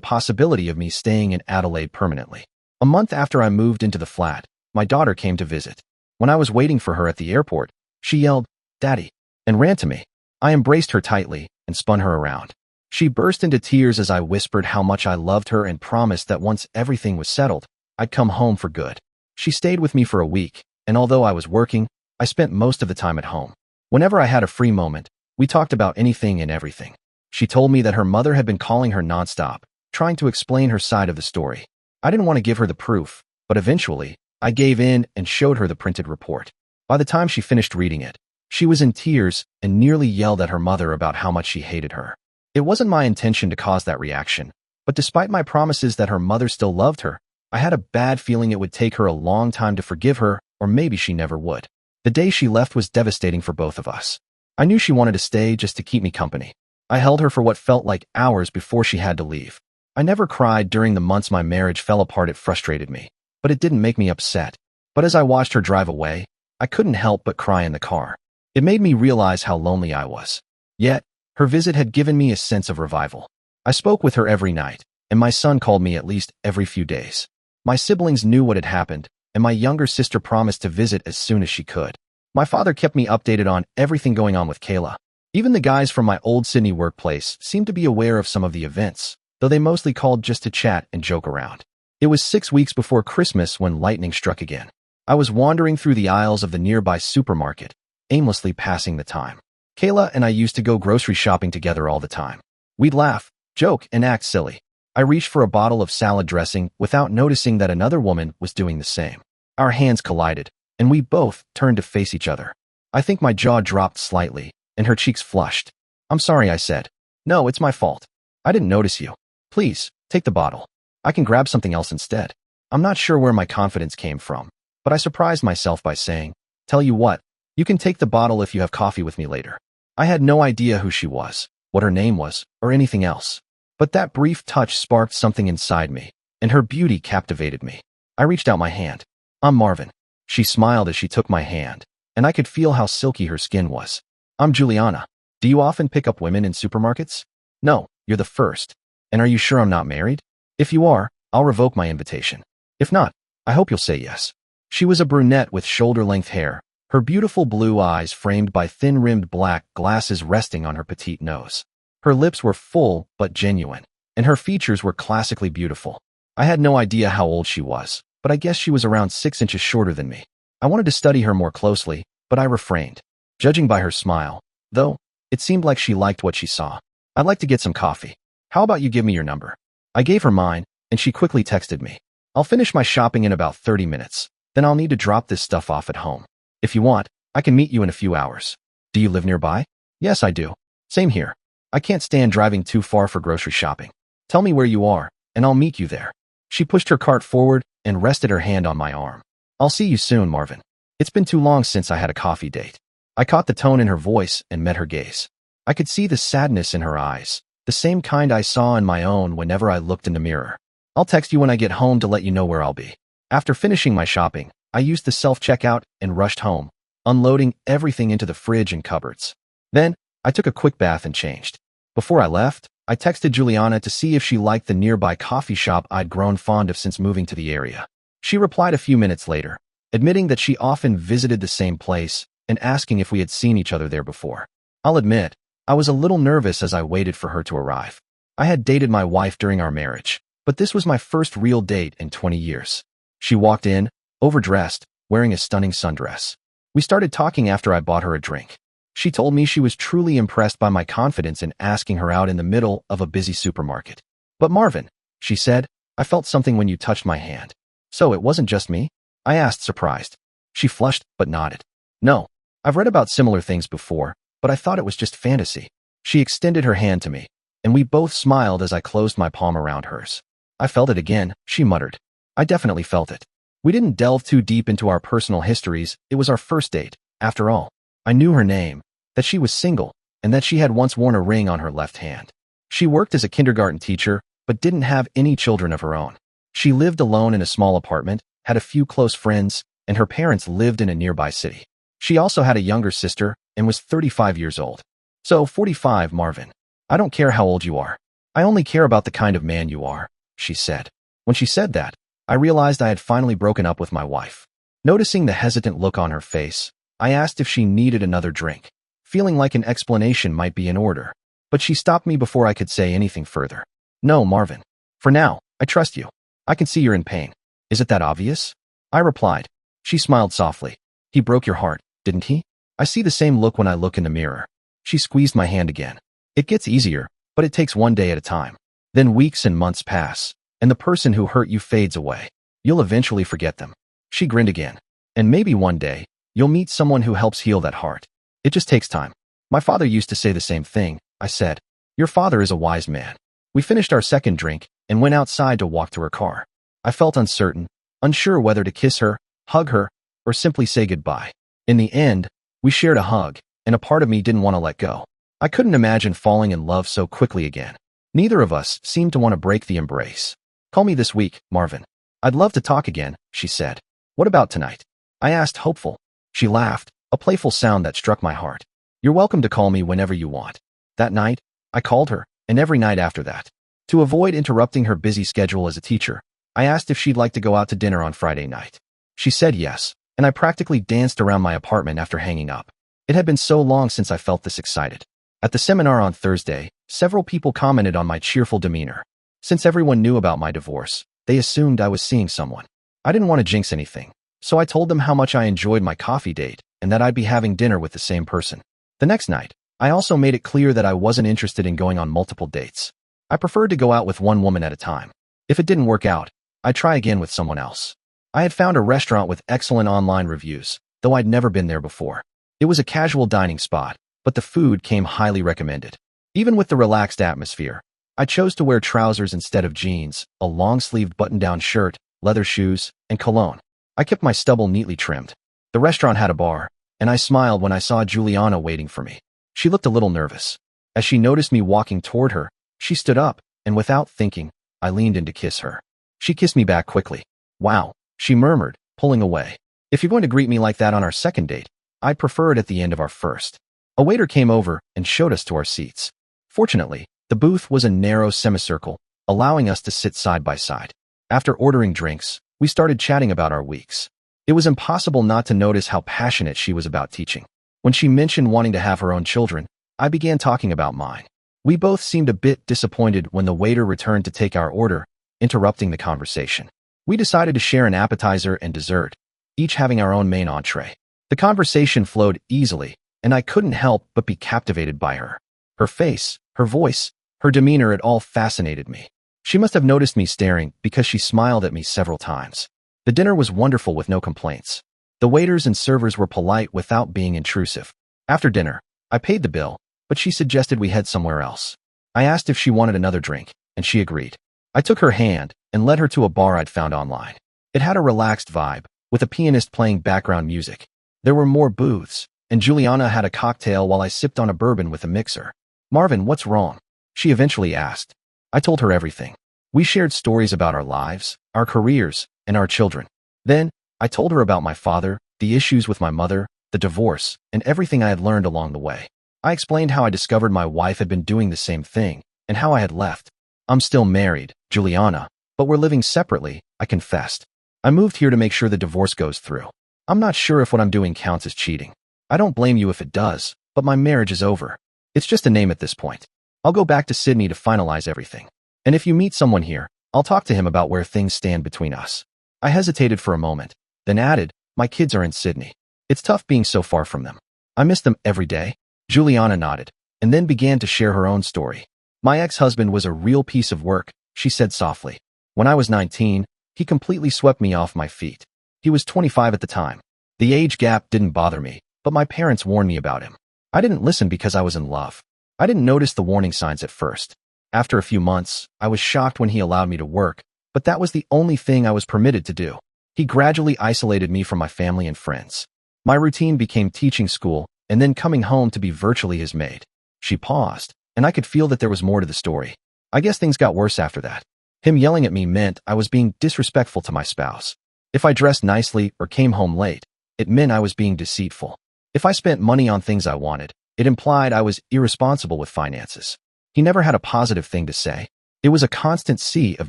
possibility of me staying in Adelaide permanently. A month after I moved into the flat, my daughter came to visit. When I was waiting for her at the airport, she yelled, "Daddy," and ran to me. I embraced her tightly and spun her around. She burst into tears as I whispered how much I loved her and promised that once everything was settled, I'd come home for good. She stayed with me for a week, and although I was working, I spent most of the time at home. Whenever I had a free moment, we talked about anything and everything. She told me that her mother had been calling her nonstop, trying to explain her side of the story. I didn't want to give her the proof, but eventually, I gave in and showed her the printed report. By the time she finished reading it, she was in tears and nearly yelled at her mother about how much she hated her. It wasn't my intention to cause that reaction, but despite my promises that her mother still loved her, I had a bad feeling it would take her a long time to forgive her, or maybe she never would. The day she left was devastating for both of us. I knew she wanted to stay just to keep me company. I held her for what felt like hours before she had to leave. I never cried during the months my marriage fell apart. It frustrated me, but it didn't make me upset. But as I watched her drive away, I couldn't help but cry in the car. It made me realize how lonely I was. Yet, her visit had given me a sense of revival. I spoke with her every night, and my son called me at least every few days. My siblings knew what had happened, and my younger sister promised to visit as soon as she could. My father kept me updated on everything going on with Kayla. Even the guys from my old Sydney workplace seemed to be aware of some of the events, though they mostly called just to chat and joke around. It was 6 weeks before Christmas when lightning struck again. I was wandering through the aisles of the nearby supermarket, aimlessly passing the time. Kayla and I used to go grocery shopping together all the time. We'd laugh, joke, and act silly. I reached for a bottle of salad dressing without noticing that another woman was doing the same. Our hands collided, and we both turned to face each other. I think my jaw dropped slightly, and her cheeks flushed. "I'm sorry," I said. "No, it's my fault. I didn't notice you. Please, take the bottle. I can grab something else instead." I'm not sure where my confidence came from, but I surprised myself by saying, "Tell you what, you can take the bottle if you have coffee with me later." I had no idea who she was, what her name was, or anything else. But that brief touch sparked something inside me, and her beauty captivated me. I reached out my hand. "I'm Marvin." She smiled as she took my hand, and I could feel how silky her skin was. "I'm Juliana. Do you often pick up women in supermarkets?" "No, you're the first." "And are you sure I'm not married?" "If you are, I'll revoke my invitation. If not, I hope you'll say yes." She was a brunette with shoulder-length hair, her beautiful blue eyes framed by thin-rimmed black glasses resting on her petite nose. Her lips were full but genuine, and her features were classically beautiful. I had no idea how old she was, but I guess she was around 6 inches shorter than me. I wanted to study her more closely, but I refrained. Judging by her smile, though, it seemed like she liked what she saw. "I'd like to get some coffee. How about you give me your number?" I gave her mine, and she quickly texted me. "I'll finish my shopping in about 30 minutes. Then I'll need to drop this stuff off at home. If you want, I can meet you in a few hours." "Do you live nearby?" "Yes, I do. Same here. I can't stand driving too far for grocery shopping. Tell me where you are, and I'll meet you there." She pushed her cart forward and rested her hand on my arm. "I'll see you soon, Marvin. It's been too long since I had a coffee date." I caught the tone in her voice and met her gaze. I could see the sadness in her eyes, the same kind I saw in my own whenever I looked in the mirror. "I'll text you when I get home to let you know where I'll be." After finishing my shopping, I used the self-checkout and rushed home, unloading everything into the fridge and cupboards. Then, I took a quick bath and changed. Before I left, I texted Juliana to see if she liked the nearby coffee shop I'd grown fond of since moving to the area. She replied a few minutes later, admitting that she often visited the same place and asking if we had seen each other there before. I'll admit, I was a little nervous as I waited for her to arrive. I had dated my wife during our marriage, but this was my first real date in 20 years. She walked in, overdressed, wearing a stunning sundress. We started talking after I bought her a drink. She told me she was truly impressed by my confidence in asking her out in the middle of a busy supermarket. "But Marvin," she said, "I felt something when you touched my hand." "So it wasn't just me?" I asked, surprised. She flushed but nodded. "No, I've read about similar things before, but I thought it was just fantasy." She extended her hand to me, and we both smiled as I closed my palm around hers. "I felt it again," she muttered. I definitely felt it. We didn't delve too deep into our personal histories. It was our first date, after all. I knew her name, that she was single, and that she had once worn a ring on her left hand. She worked as a kindergarten teacher, but didn't have any children of her own. She lived alone in a small apartment, had a few close friends, and her parents lived in a nearby city. She also had a younger sister and was 35 years old. So, 45, Marvin. I don't care how old you are. I only care about the kind of man you are, she said. When she said that, I realized I had finally broken up with my wife. Noticing the hesitant look on her face, I asked if she needed another drink, feeling like an explanation might be in order. But she stopped me before I could say anything further. No, Marvin. For now, I trust you. I can see you're in pain. Is it that obvious? I replied. She smiled softly. He broke your heart, didn't he? I see the same look when I look in the mirror. She squeezed my hand again. It gets easier, but it takes one day at a time. Then weeks and months pass, and the person who hurt you fades away. You'll eventually forget them. She grinned again. And maybe one day, you'll meet someone who helps heal that heart. It just takes time. My father used to say the same thing, I said. Your father is a wise man. We finished our second drink and went outside to walk to her car. I felt uncertain, unsure whether to kiss her, hug her, or simply say goodbye. In the end, we shared a hug, and a part of me didn't want to let go. I couldn't imagine falling in love so quickly again. Neither of us seemed to want to break the embrace. Call me this week, Marvin. I'd love to talk again, she said. What about tonight? I asked, hopeful. She laughed, a playful sound that struck my heart. You're welcome to call me whenever you want. That night, I called her, and every night after that. To avoid interrupting her busy schedule as a teacher, I asked if she'd like to go out to dinner on Friday night. She said yes, and I practically danced around my apartment after hanging up. It had been so long since I felt this excited. At the seminar on Thursday, several people commented on my cheerful demeanor. Since everyone knew about my divorce, they assumed I was seeing someone. I didn't want to jinx anything, so I told them how much I enjoyed my coffee date and that I'd be having dinner with the same person. The next night, I also made it clear that I wasn't interested in going on multiple dates. I preferred to go out with one woman at a time. If it didn't work out, I'd try again with someone else. I had found a restaurant with excellent online reviews, though I'd never been there before. It was a casual dining spot, but the food came highly recommended. Even with the relaxed atmosphere, I chose to wear trousers instead of jeans, a long-sleeved button-down shirt, leather shoes, and cologne. I kept my stubble neatly trimmed. The restaurant had a bar, and I smiled when I saw Juliana waiting for me. She looked a little nervous. As she noticed me walking toward her, she stood up, and without thinking, I leaned in to kiss her. She kissed me back quickly. Wow, she murmured, pulling away. If you're going to greet me like that on our second date, I'd prefer it at the end of our first. A waiter came over and showed us to our seats. Fortunately, the booth was a narrow semicircle, allowing us to sit side by side. After ordering drinks, we started chatting about our weeks. It was impossible not to notice how passionate she was about teaching. When she mentioned wanting to have her own children, I began talking about mine. We both seemed a bit disappointed when the waiter returned to take our order, interrupting the conversation. We decided to share an appetizer and dessert, each having our own main entree. The conversation flowed easily, and I couldn't help but be captivated by her. Her face, her voice, her demeanor, it all fascinated me. She must have noticed me staring because she smiled at me several times. The dinner was wonderful with no complaints. The waiters and servers were polite without being intrusive. After dinner, I paid the bill, but she suggested we head somewhere else. I asked if she wanted another drink, and she agreed. I took her hand and led her to a bar I'd found online. It had a relaxed vibe, with a pianist playing background music. There were more booths, and Juliana had a cocktail while I sipped on a bourbon with a mixer. Marvin, what's wrong? She eventually asked. I told her everything. We shared stories about our lives, our careers, and our children. Then, I told her about my father, the issues with my mother, the divorce, and everything I had learned along the way. I explained how I discovered my wife had been doing the same thing, and how I had left. I'm still married, Juliana, but we're living separately, I confessed. I moved here to make sure the divorce goes through. I'm not sure if what I'm doing counts as cheating. I don't blame you if it does, but my marriage is over. It's just a name at this point. I'll go back to Sydney to finalize everything. And if you meet someone here, I'll talk to him about where things stand between us. I hesitated for a moment, then added, my kids are in Sydney. It's tough being so far from them. I miss them every day. Juliana nodded, and then began to share her own story. My ex-husband was a real piece of work, she said softly. When I was 19, he completely swept me off my feet. He was 25 at the time. The age gap didn't bother me, but my parents warned me about him. I didn't listen because I was in love. I didn't notice the warning signs at first. After a few months, I was shocked when he allowed me to work, but that was the only thing I was permitted to do. He gradually isolated me from my family and friends. My routine became teaching school, and then coming home to be virtually his maid. She paused, and I could feel that there was more to the story. I guess things got worse after that. Him yelling at me meant I was being disrespectful to my spouse. If I dressed nicely or came home late, it meant I was being deceitful. If I spent money on things I wanted, it implied I was irresponsible with finances. He never had a positive thing to say. It was a constant sea of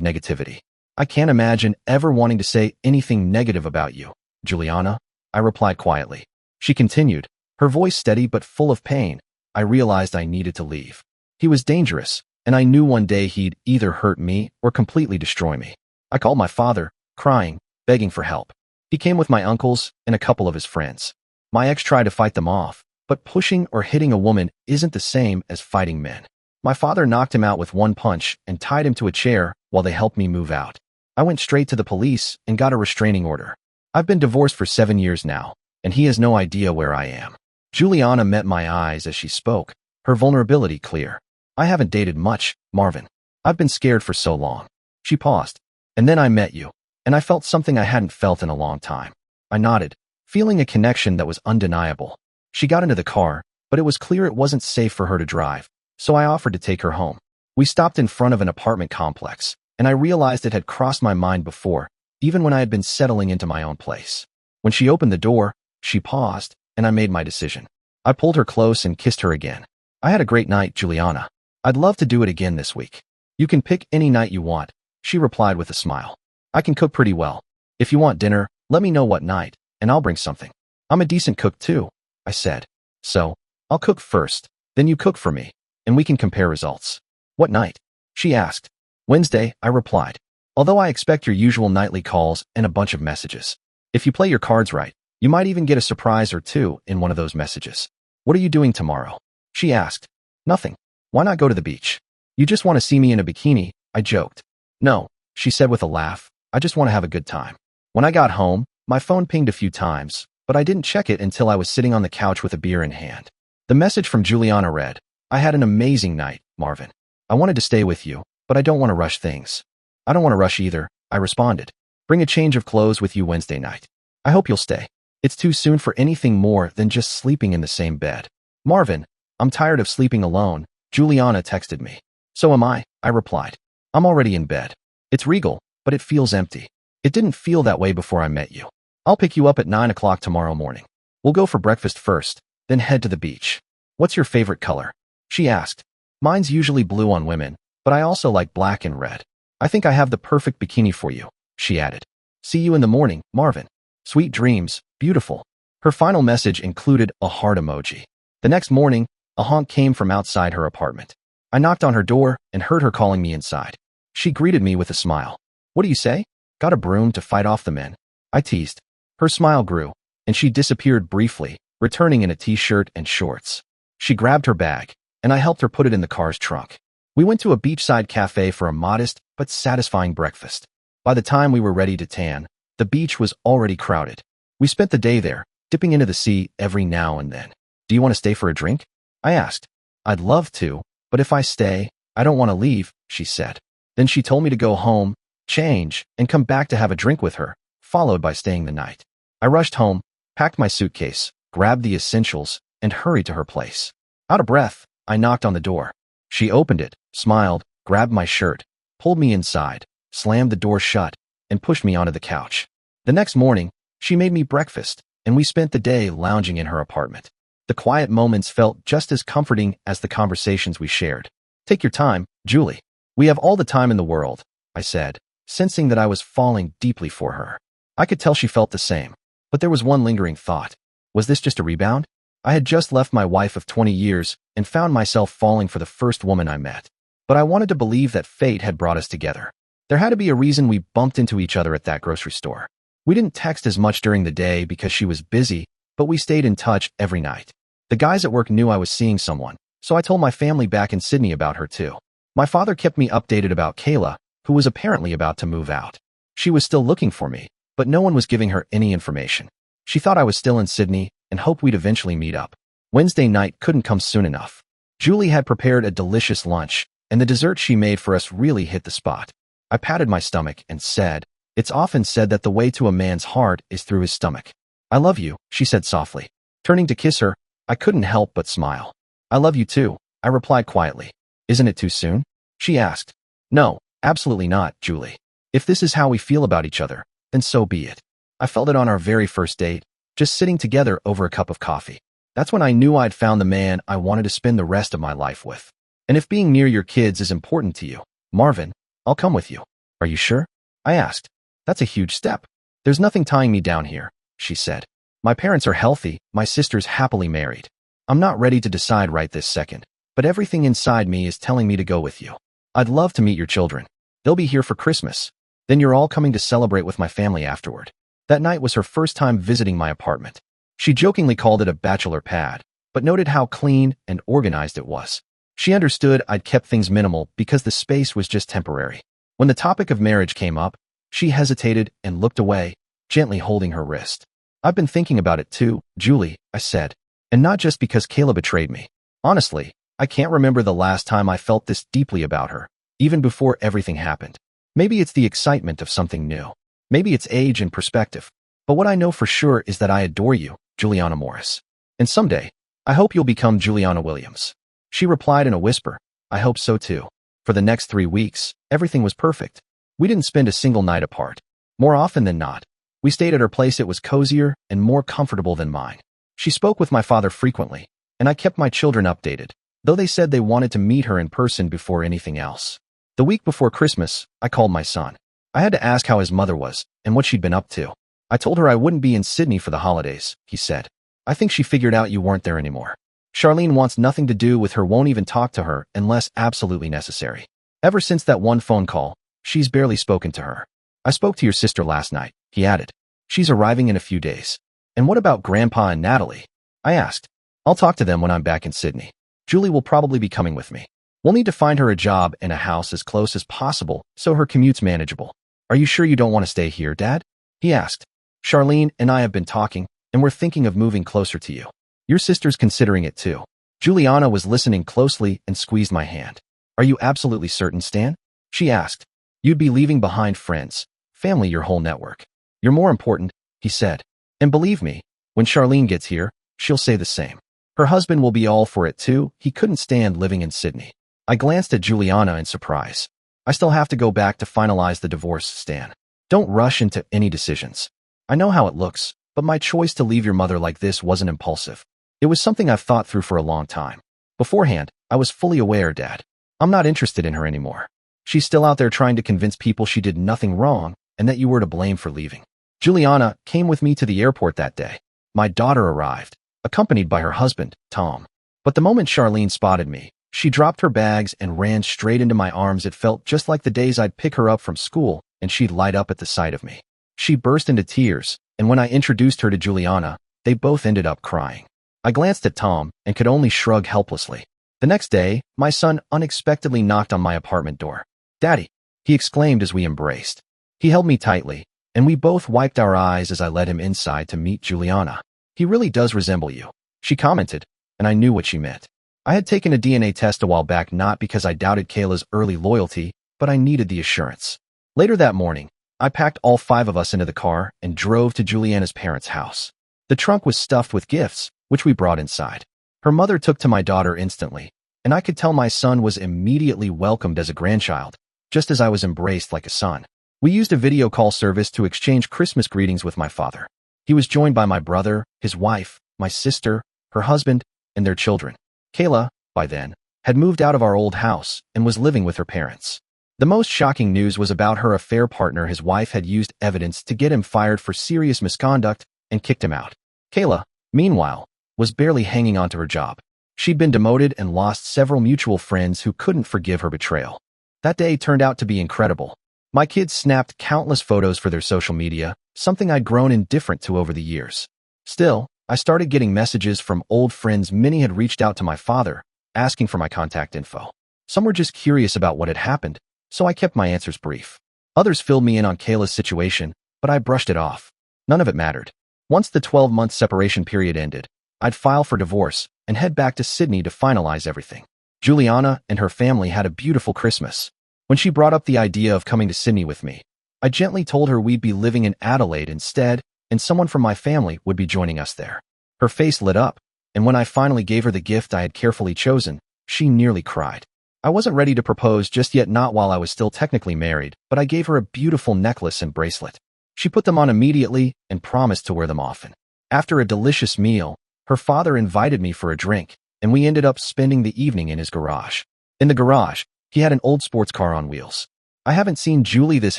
negativity. I can't imagine ever wanting to say anything negative about you, Juliana, I replied quietly. She continued, her voice steady but full of pain. I realized I needed to leave. He was dangerous, and I knew one day he'd either hurt me or completely destroy me. I called my father, crying, begging for help. He came with my uncles and a couple of his friends. My ex tried to fight them off, but pushing or hitting a woman isn't the same as fighting men. My father knocked him out with one punch and tied him to a chair while they helped me move out. I went straight to the police and got a restraining order. I've been divorced for 7 years now, and he has no idea where I am. Juliana met my eyes as she spoke, her vulnerability clear. I haven't dated much, Marvin. I've been scared for so long. She paused. And then I met you, and I felt something I hadn't felt in a long time. I nodded, feeling a connection that was undeniable. She got into the car, but it was clear it wasn't safe for her to drive, so I offered to take her home. We stopped in front of an apartment complex, and I realized it had crossed my mind before, even when I had been settling into my own place. When she opened the door, she paused, and I made my decision. I pulled her close and kissed her again. I had a great night, Juliana. I'd love to do it again this week. You can pick any night you want, she replied with a smile. I can cook pretty well. If you want dinner, let me know what night, and I'll bring something. I'm a decent cook too, I said. So, I'll cook first, then you cook for me, and we can compare results. What night? She asked. Wednesday, I replied. Although I expect your usual nightly calls and a bunch of messages. If you play your cards right, you might even get a surprise or two in one of those messages. What are you doing tomorrow? She asked. Nothing. Why not go to the beach? You just want to see me in a bikini, I joked. No, she said with a laugh. I just want to have a good time. When I got home, my phone pinged a few times, but I didn't check it until I was sitting on the couch with a beer in hand. The message from Juliana read, I had an amazing night, Marvin. I wanted to stay with you, but I don't want to rush things. I don't want to rush either, I responded. Bring a change of clothes with you Wednesday night. I hope you'll stay. It's too soon for anything more than just sleeping in the same bed. Marvin, I'm tired of sleeping alone, Juliana texted me. So am I replied. I'm already in bed. It's regal, but it feels empty. It didn't feel that way before I met you. I'll pick you up at 9 o'clock tomorrow morning. We'll go for breakfast first, then head to the beach. What's your favorite color? She asked. Mine's usually blue on women, but I also like black and red. I think I have the perfect bikini for you, she added. See you in the morning, Marvin. Sweet dreams, beautiful. Her final message included a heart emoji. The next morning, a honk came from outside her apartment. I knocked on her door and heard her calling me inside. She greeted me with a smile. What do you say? Got a broom to fight off the men? I teased. Her smile grew, and she disappeared briefly, returning in a t-shirt and shorts. She grabbed her bag, and I helped her put it in the car's trunk. We went to a beachside cafe for a modest but satisfying breakfast. By the time we were ready to tan, the beach was already crowded. We spent the day there, dipping into the sea every now and then. Do you want to stay for a drink? I asked. I'd love to, but if I stay, I don't want to leave, she said. Then she told me to go home, change, and come back to have a drink with her, followed by staying the night. I rushed home, packed my suitcase, grabbed the essentials, and hurried to her place. Out of breath, I knocked on the door. She opened it, smiled, grabbed my shirt, pulled me inside, slammed the door shut, and pushed me onto the couch. The next morning, she made me breakfast, and we spent the day lounging in her apartment. The quiet moments felt just as comforting as the conversations we shared. Take your time, Julie. We have all the time in the world, I said, sensing that I was falling deeply for her. I could tell she felt the same, but there was one lingering thought. Was this just a rebound? I had just left my wife of 20 years and found myself falling for the first woman I met. But I wanted to believe that fate had brought us together. There had to be a reason we bumped into each other at that grocery store. We didn't text as much during the day because she was busy, but we stayed in touch every night. The guys at work knew I was seeing someone, so I told my family back in Sydney about her too. My father kept me updated about Kayla, who was apparently about to move out. She was still looking for me, but no one was giving her any information. She thought I was still in Sydney and hoped we'd eventually meet up. Wednesday night couldn't come soon enough. Julie had prepared a delicious lunch, and the dessert she made for us really hit the spot. I patted my stomach and said, It's often said that the way to a man's heart is through his stomach. I love you, she said softly. Turning to kiss her, I couldn't help but smile. I love you too, I replied quietly. Isn't it too soon? She asked. No, absolutely not, Julie. If this is how we feel about each other, then so be it. I felt it on our very first date, just sitting together over a cup of coffee. That's when I knew I'd found the man I wanted to spend the rest of my life with. And if being near your kids is important to you, Marvin, I'll come with you. Are you sure? I asked. That's a huge step. There's nothing tying me down here, she said. My parents are healthy, my sister's happily married. I'm not ready to decide right this second, but everything inside me is telling me to go with you. I'd love to meet your children. They'll be here for Christmas. Then you're all coming to celebrate with my family afterward. That night was her first time visiting my apartment. She jokingly called it a bachelor pad, but noted how clean and organized it was. She understood I'd kept things minimal because the space was just temporary. When the topic of marriage came up, she hesitated and looked away, gently holding her wrist. I've been thinking about it too, Julie, I said. And not just because Kayla betrayed me. Honestly, I can't remember the last time I felt this deeply about her, even before everything happened. Maybe it's the excitement of something new. Maybe it's age and perspective. But what I know for sure is that I adore you, Juliana Morris. And someday, I hope you'll become Juliana Williams. She replied in a whisper, I hope so too. For the next 3 weeks, everything was perfect. We didn't spend a single night apart. More often than not, we stayed at her place. It was cozier and more comfortable than mine. She spoke with my father frequently, and I kept my children updated, though they said they wanted to meet her in person before anything else. The week before Christmas, I called my son. I had to ask how his mother was and what she'd been up to. I told her I wouldn't be in Sydney for the holidays, he said. I think she figured out you weren't there anymore. Charlene wants nothing to do with her, won't even talk to her unless absolutely necessary. Ever since that one phone call, she's barely spoken to her. I spoke to your sister last night, he added. She's arriving in a few days. And what about Grandpa and Natalie? I asked. I'll talk to them when I'm back in Sydney. Julie will probably be coming with me. We'll need to find her a job and a house as close as possible so her commute's manageable. Are you sure you don't want to stay here, Dad? He asked. Charlene and I have been talking, and we're thinking of moving closer to you. Your sister's considering it too. Juliana was listening closely and squeezed my hand. Are you absolutely certain, Stan? She asked. You'd be leaving behind friends, family, your whole network. You're more important, he said. And believe me, when Charlene gets here, she'll say the same. Her husband will be all for it too. He couldn't stand living in Sydney. I glanced at Juliana in surprise. I still have to go back to finalize the divorce, Stan. Don't rush into any decisions. I know how it looks, but my choice to leave your mother like this wasn't impulsive. It was something I've thought through for a long time. Beforehand, I was fully aware, Dad. I'm not interested in her anymore. She's still out there trying to convince people she did nothing wrong and that you were to blame for leaving. Juliana came with me to the airport that day. My daughter arrived, accompanied by her husband, Tom. But the moment Charlene spotted me, she dropped her bags and ran straight into my arms. It felt just like the days I'd pick her up from school and she'd light up at the sight of me. She burst into tears, and when I introduced her to Juliana, they both ended up crying. I glanced at Tom and could only shrug helplessly. The next day, my son unexpectedly knocked on my apartment door. Daddy, he exclaimed as we embraced. He held me tightly, and we both wiped our eyes as I led him inside to meet Juliana. He really does resemble you, she commented, and I knew what she meant. I had taken a DNA test a while back, not because I doubted Kayla's early loyalty, but I needed the assurance. Later that morning, I packed all 5 of us into the car and drove to Juliana's parents' house. The trunk was stuffed with gifts, which we brought inside. Her mother took to my daughter instantly, and I could tell my son was immediately welcomed as a grandchild, just as I was embraced like a son. We used a video call service to exchange Christmas greetings with my father. He was joined by my brother, his wife, my sister, her husband, and their children. Kayla, by then, had moved out of our old house and was living with her parents. The most shocking news was about her affair partner. His wife had used evidence to get him fired for serious misconduct and kicked him out. Kayla, meanwhile, was barely hanging on to her job. She'd been demoted and lost several mutual friends who couldn't forgive her betrayal. That day turned out to be incredible. My kids snapped countless photos for their social media, something I'd grown indifferent to over the years. Still, I started getting messages from old friends. Many had reached out to my father, asking for my contact info. Some were just curious about what had happened, so I kept my answers brief. Others filled me in on Kayla's situation, but I brushed it off. None of it mattered. Once the 12-month separation period ended, I'd file for divorce and head back to Sydney to finalize everything. Juliana and her family had a beautiful Christmas. When she brought up the idea of coming to Sydney with me, I gently told her we'd be living in Adelaide instead, and someone from my family would be joining us there. Her face lit up, and when I finally gave her the gift I had carefully chosen, she nearly cried. I wasn't ready to propose just yet, not while I was still technically married, but I gave her a beautiful necklace and bracelet. She put them on immediately and promised to wear them often. After a delicious meal, Her father invited me for a drink, and we ended up spending the evening in his garage. In the garage, he had an old sports car on wheels. I haven't seen Julie this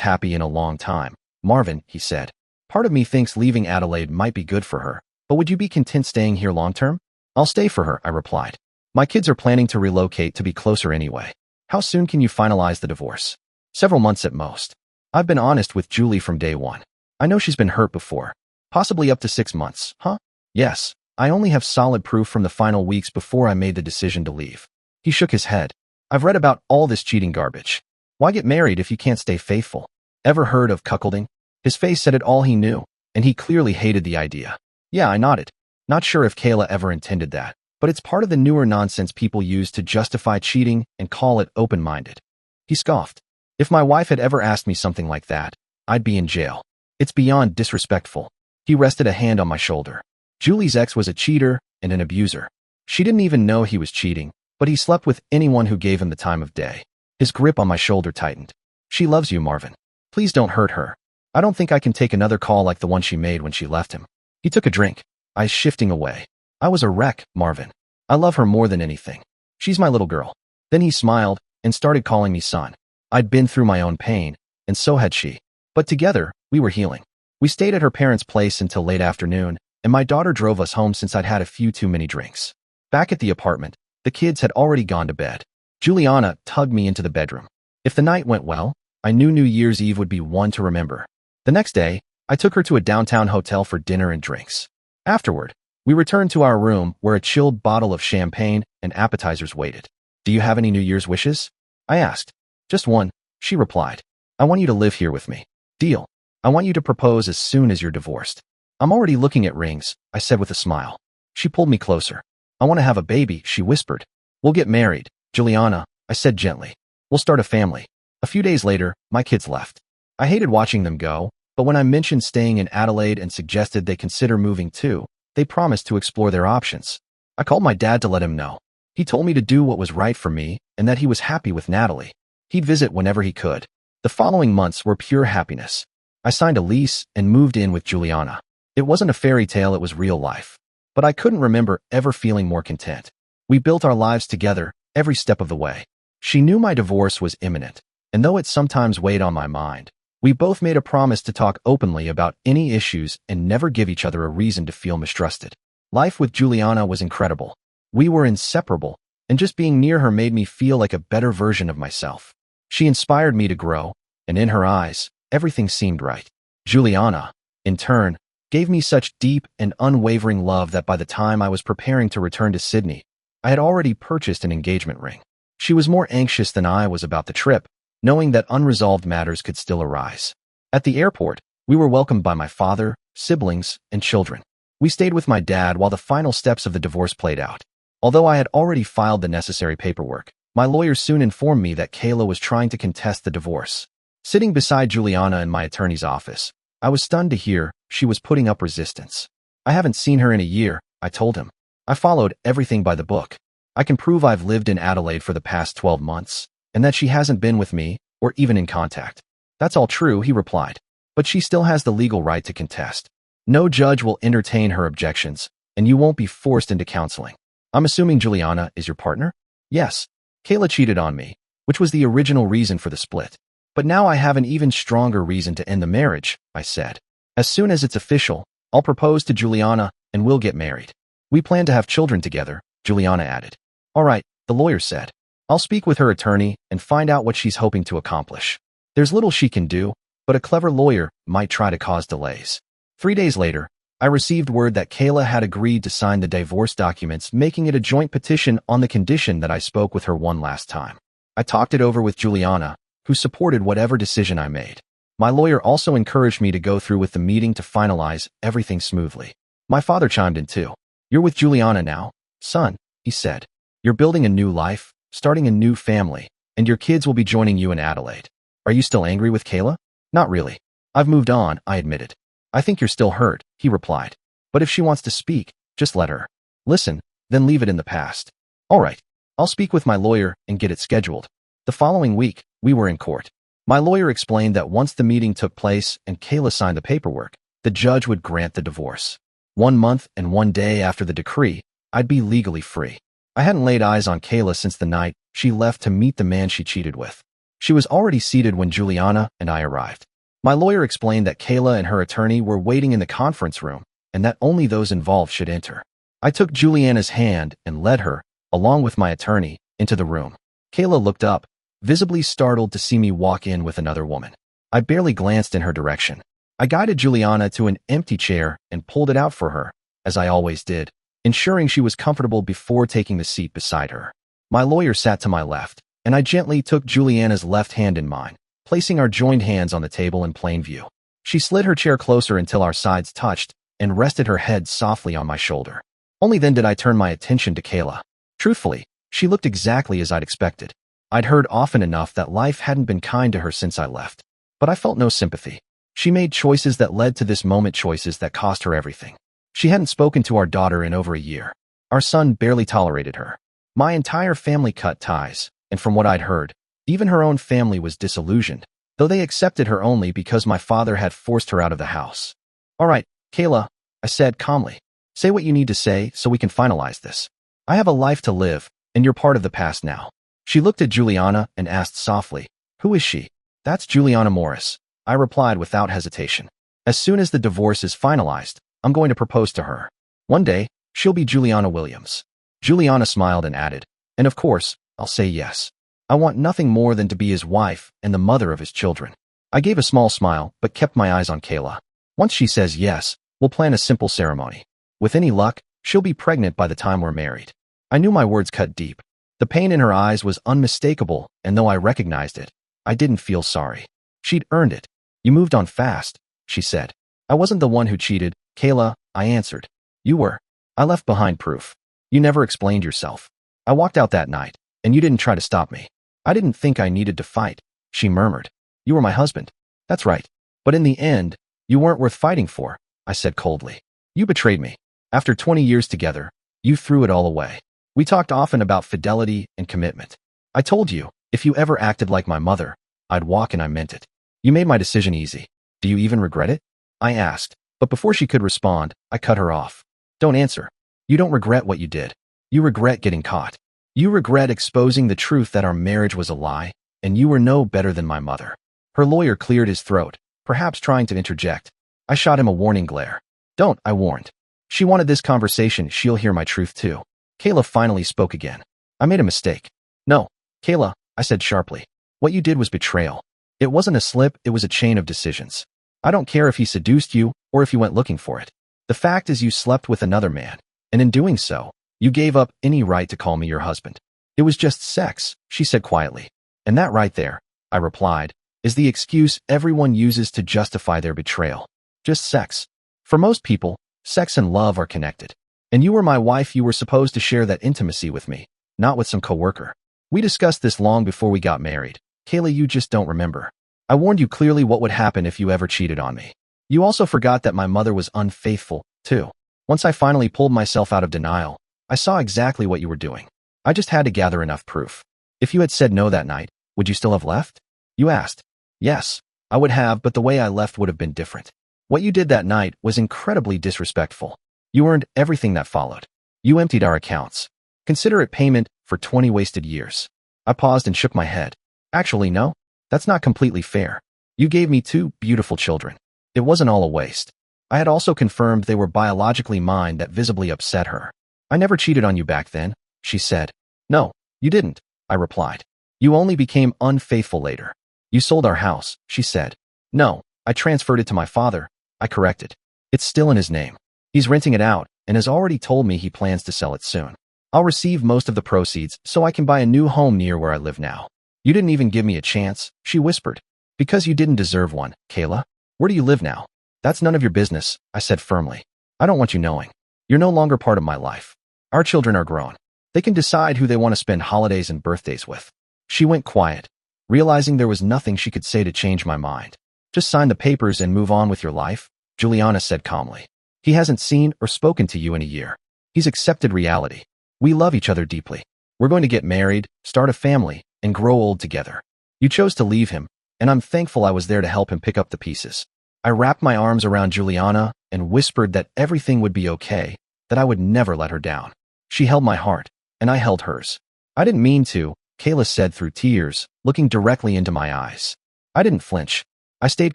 happy in a long time, Marvin, he said. Part of me thinks leaving Adelaide might be good for her, but would you be content staying here long-term? I'll stay for her, I replied. My kids are planning to relocate to be closer anyway. How soon can you finalize the divorce? Several months at most. I've been honest with Julie from day one. I know she's been hurt before. Possibly up to 6 months, huh? Yes. I only have solid proof from the final weeks before I made the decision to leave. He shook his head. I've read about all this cheating garbage. Why get married if you can't stay faithful? Ever heard of cuckolding? His face said it all he knew, and he clearly hated the idea. Yeah, I nodded. Not sure if Kayla ever intended that, but it's part of the newer nonsense people use to justify cheating and call it open-minded. He scoffed. If my wife had ever asked me something like that, I'd be in jail. It's beyond disrespectful. He rested a hand on my shoulder. Julie's ex was a cheater and an abuser. She didn't even know he was cheating, but he slept with anyone who gave him the time of day. His grip on my shoulder tightened. She loves you, Marvin. Please don't hurt her. I don't think I can take another call like the one she made when she left him. He took a drink, eyes shifting away. I was a wreck, Marvin. I love her more than anything. She's my little girl. Then he smiled and started calling me son. I'd been through my own pain, and so had she. But together, we were healing. We stayed at her parents' place until late afternoon, and my daughter drove us home since I'd had a few too many drinks. Back at the apartment, the kids had already gone to bed. Juliana tugged me into the bedroom. If the night went well, I knew New Year's Eve would be one to remember. The next day, I took her to a downtown hotel for dinner and drinks. Afterward, we returned to our room where a chilled bottle of champagne and appetizers waited. Do you have any New Year's wishes? I asked. Just one, she replied. I want you to live here with me. Deal. I want you to propose as soon as you're divorced. I'm already looking at rings, I said with a smile. She pulled me closer. I want to have a baby, she whispered. We'll get married, Juliana, I said gently. We'll start a family. A few days later, my kids left. I hated watching them go, but when I mentioned staying in Adelaide and suggested they consider moving too, they promised to explore their options. I called my dad to let him know. He told me to do what was right for me and that he was happy with Natalie. He'd visit whenever he could. The following months were pure happiness. I signed a lease and moved in with Juliana. It wasn't a fairy tale, it was real life. But I couldn't remember ever feeling more content. We built our lives together, every step of the way. She knew my divorce was imminent, and though it sometimes weighed on my mind, we both made a promise to talk openly about any issues and never give each other a reason to feel mistrusted. Life with Juliana was incredible. We were inseparable, and just being near her made me feel like a better version of myself. She inspired me to grow, and in her eyes, everything seemed right. Juliana, in turn, gave me such deep and unwavering love that by the time I was preparing to return to Sydney, I had already purchased an engagement ring. She was more anxious than I was about the trip, knowing that unresolved matters could still arise. At the airport, we were welcomed by my father, siblings, and children. We stayed with my dad while the final steps of the divorce played out. Although I had already filed the necessary paperwork, my lawyer soon informed me that Kayla was trying to contest the divorce. Sitting beside Juliana in my attorney's office, I was stunned to hear she was putting up resistance. I haven't seen her in a year, I told him. I followed everything by the book. I can prove I've lived in Adelaide for the past 12 months, and that she hasn't been with me, or even in contact. That's all true, he replied. But she still has the legal right to contest. No judge will entertain her objections, and you won't be forced into counseling. I'm assuming Juliana is your partner? Yes. Kayla cheated on me, which was the original reason for the split. But now I have an even stronger reason to end the marriage, I said. As soon as it's official, I'll propose to Juliana and we'll get married. We plan to have children together, Juliana added. All right, the lawyer said. I'll speak with her attorney and find out what she's hoping to accomplish. There's little she can do, but a clever lawyer might try to cause delays. 3 days later, I received word that Kayla had agreed to sign the divorce documents, making it a joint petition on the condition that I spoke with her one last time. I talked it over with Juliana, who supported whatever decision I made. My lawyer also encouraged me to go through with the meeting to finalize everything smoothly. My father chimed in too. You're with Juliana now, son, he said. You're building a new life, starting a new family, and your kids will be joining you in Adelaide. Are you still angry with Kayla? Not really. I've moved on, I admitted. I think you're still hurt, he replied. But if she wants to speak, just let her. Listen, then leave it in the past. All right, I'll speak with my lawyer and get it scheduled. The following week, we were in court. My lawyer explained that once the meeting took place and Kayla signed the paperwork, the judge would grant the divorce. 1 month and 1 day after the decree, I'd be legally free. I hadn't laid eyes on Kayla since the night she left to meet the man she cheated with. She was already seated when Juliana and I arrived. My lawyer explained that Kayla and her attorney were waiting in the conference room and that only those involved should enter. I took Juliana's hand and led her, along with my attorney, into the room. Kayla looked up, visibly startled to see me walk in with another woman. I barely glanced in her direction. I guided Juliana to an empty chair and pulled it out for her, as I always did, ensuring she was comfortable before taking the seat beside her. My lawyer sat to my left, and I gently took Juliana's left hand in mine, placing our joined hands on the table in plain view. She slid her chair closer until our sides touched and rested her head softly on my shoulder. Only then did I turn my attention to Kayla. Truthfully, she looked exactly as I'd expected. I'd heard often enough that life hadn't been kind to her since I left, but I felt no sympathy. She made choices that led to this moment, choices that cost her everything. She hadn't spoken to our daughter in over a year. Our son barely tolerated her. My entire family cut ties, and from what I'd heard, even her own family was disillusioned, though they accepted her only because my father had forced her out of the house. "All right, Kayla," I said calmly. "Say what you need to say so we can finalize this. I have a life to live, and you're part of the past now." She looked at Juliana and asked softly, "Who is she?" "That's Juliana Morris," I replied without hesitation. "As soon as the divorce is finalized, I'm going to propose to her. One day, she'll be Juliana Williams." Juliana smiled and added, "And of course, I'll say yes. I want nothing more than to be his wife and the mother of his children." I gave a small smile, but kept my eyes on Kayla. "Once she says yes, we'll plan a simple ceremony. With any luck, she'll be pregnant by the time we're married." I knew my words cut deep. The pain in her eyes was unmistakable, and though I recognized it, I didn't feel sorry. She'd earned it. "You moved on fast," she said. "I wasn't the one who cheated, Kayla," I answered. "You were. I left behind proof. You never explained yourself. I walked out that night, and you didn't try to stop me." "I didn't think I needed to fight," she murmured. "You were my husband." "That's right. But in the end, you weren't worth fighting for," I said coldly. "You betrayed me. After 20 years together, you threw it all away. We talked often about fidelity and commitment. I told you, if you ever acted like my mother, I'd walk, and I meant it. You made my decision easy. Do you even regret it?" I asked, but before she could respond, I cut her off. "Don't answer. You don't regret what you did. You regret getting caught. You regret exposing the truth that our marriage was a lie, and you were no better than my mother." Her lawyer cleared his throat, perhaps trying to interject. I shot him a warning glare. "Don't," I warned. "She wanted this conversation. She'll hear my truth too." Kayla finally spoke again. "I made a mistake." "No, Kayla," I said sharply. "What you did was betrayal. It wasn't a slip, it was a chain of decisions. I don't care if he seduced you or if you went looking for it. The fact is you slept with another man, and in doing so, you gave up any right to call me your husband." "It was just sex," she said quietly. "And that right there," I replied, "is the excuse everyone uses to justify their betrayal. Just sex. For most people, sex and love are connected. And you were my wife, you were supposed to share that intimacy with me, not with some coworker. We discussed this long before we got married. Kayla, you just don't remember. I warned you clearly what would happen if you ever cheated on me. You also forgot that my mother was unfaithful, too. Once I finally pulled myself out of denial, I saw exactly what you were doing. I just had to gather enough proof. If you had said no that night, would you still have left?" You asked. "Yes, I would have, but the way I left would have been different. What you did that night was incredibly disrespectful. You earned everything that followed. You emptied our accounts. Consider it payment for 20 wasted years." I paused and shook my head. "Actually, no. That's not completely fair. You gave me 2 beautiful children. It wasn't all a waste. I had also confirmed they were biologically mine. That visibly upset her. "I never cheated on you back then," she said. "No, you didn't," I replied. "You only became unfaithful later. You sold our house," she said. "No, I transferred it to my father," I corrected. "It's still in his name. He's renting it out and has already told me he plans to sell it soon. I'll receive most of the proceeds so I can buy a new home near where I live now." "You didn't even give me a chance," she whispered. "Because you didn't deserve one, Kayla. Where do you live now?" "That's none of your business," I said firmly. "I don't want you knowing. You're no longer part of my life. Our children are grown. They can decide who they want to spend holidays and birthdays with." She went quiet, realizing there was nothing she could say to change my mind. "Just sign the papers and move on with your life," Juliana said calmly. "He hasn't seen or spoken to you in a year. He's accepted reality. We love each other deeply. We're going to get married, start a family, and grow old together. You chose to leave him, and I'm thankful I was there to help him pick up the pieces." I wrapped my arms around Juliana and whispered that everything would be okay, that I would never let her down. She held my heart, and I held hers. I didn't mean to, Kayla said through tears, looking directly into my eyes. I didn't flinch. I stayed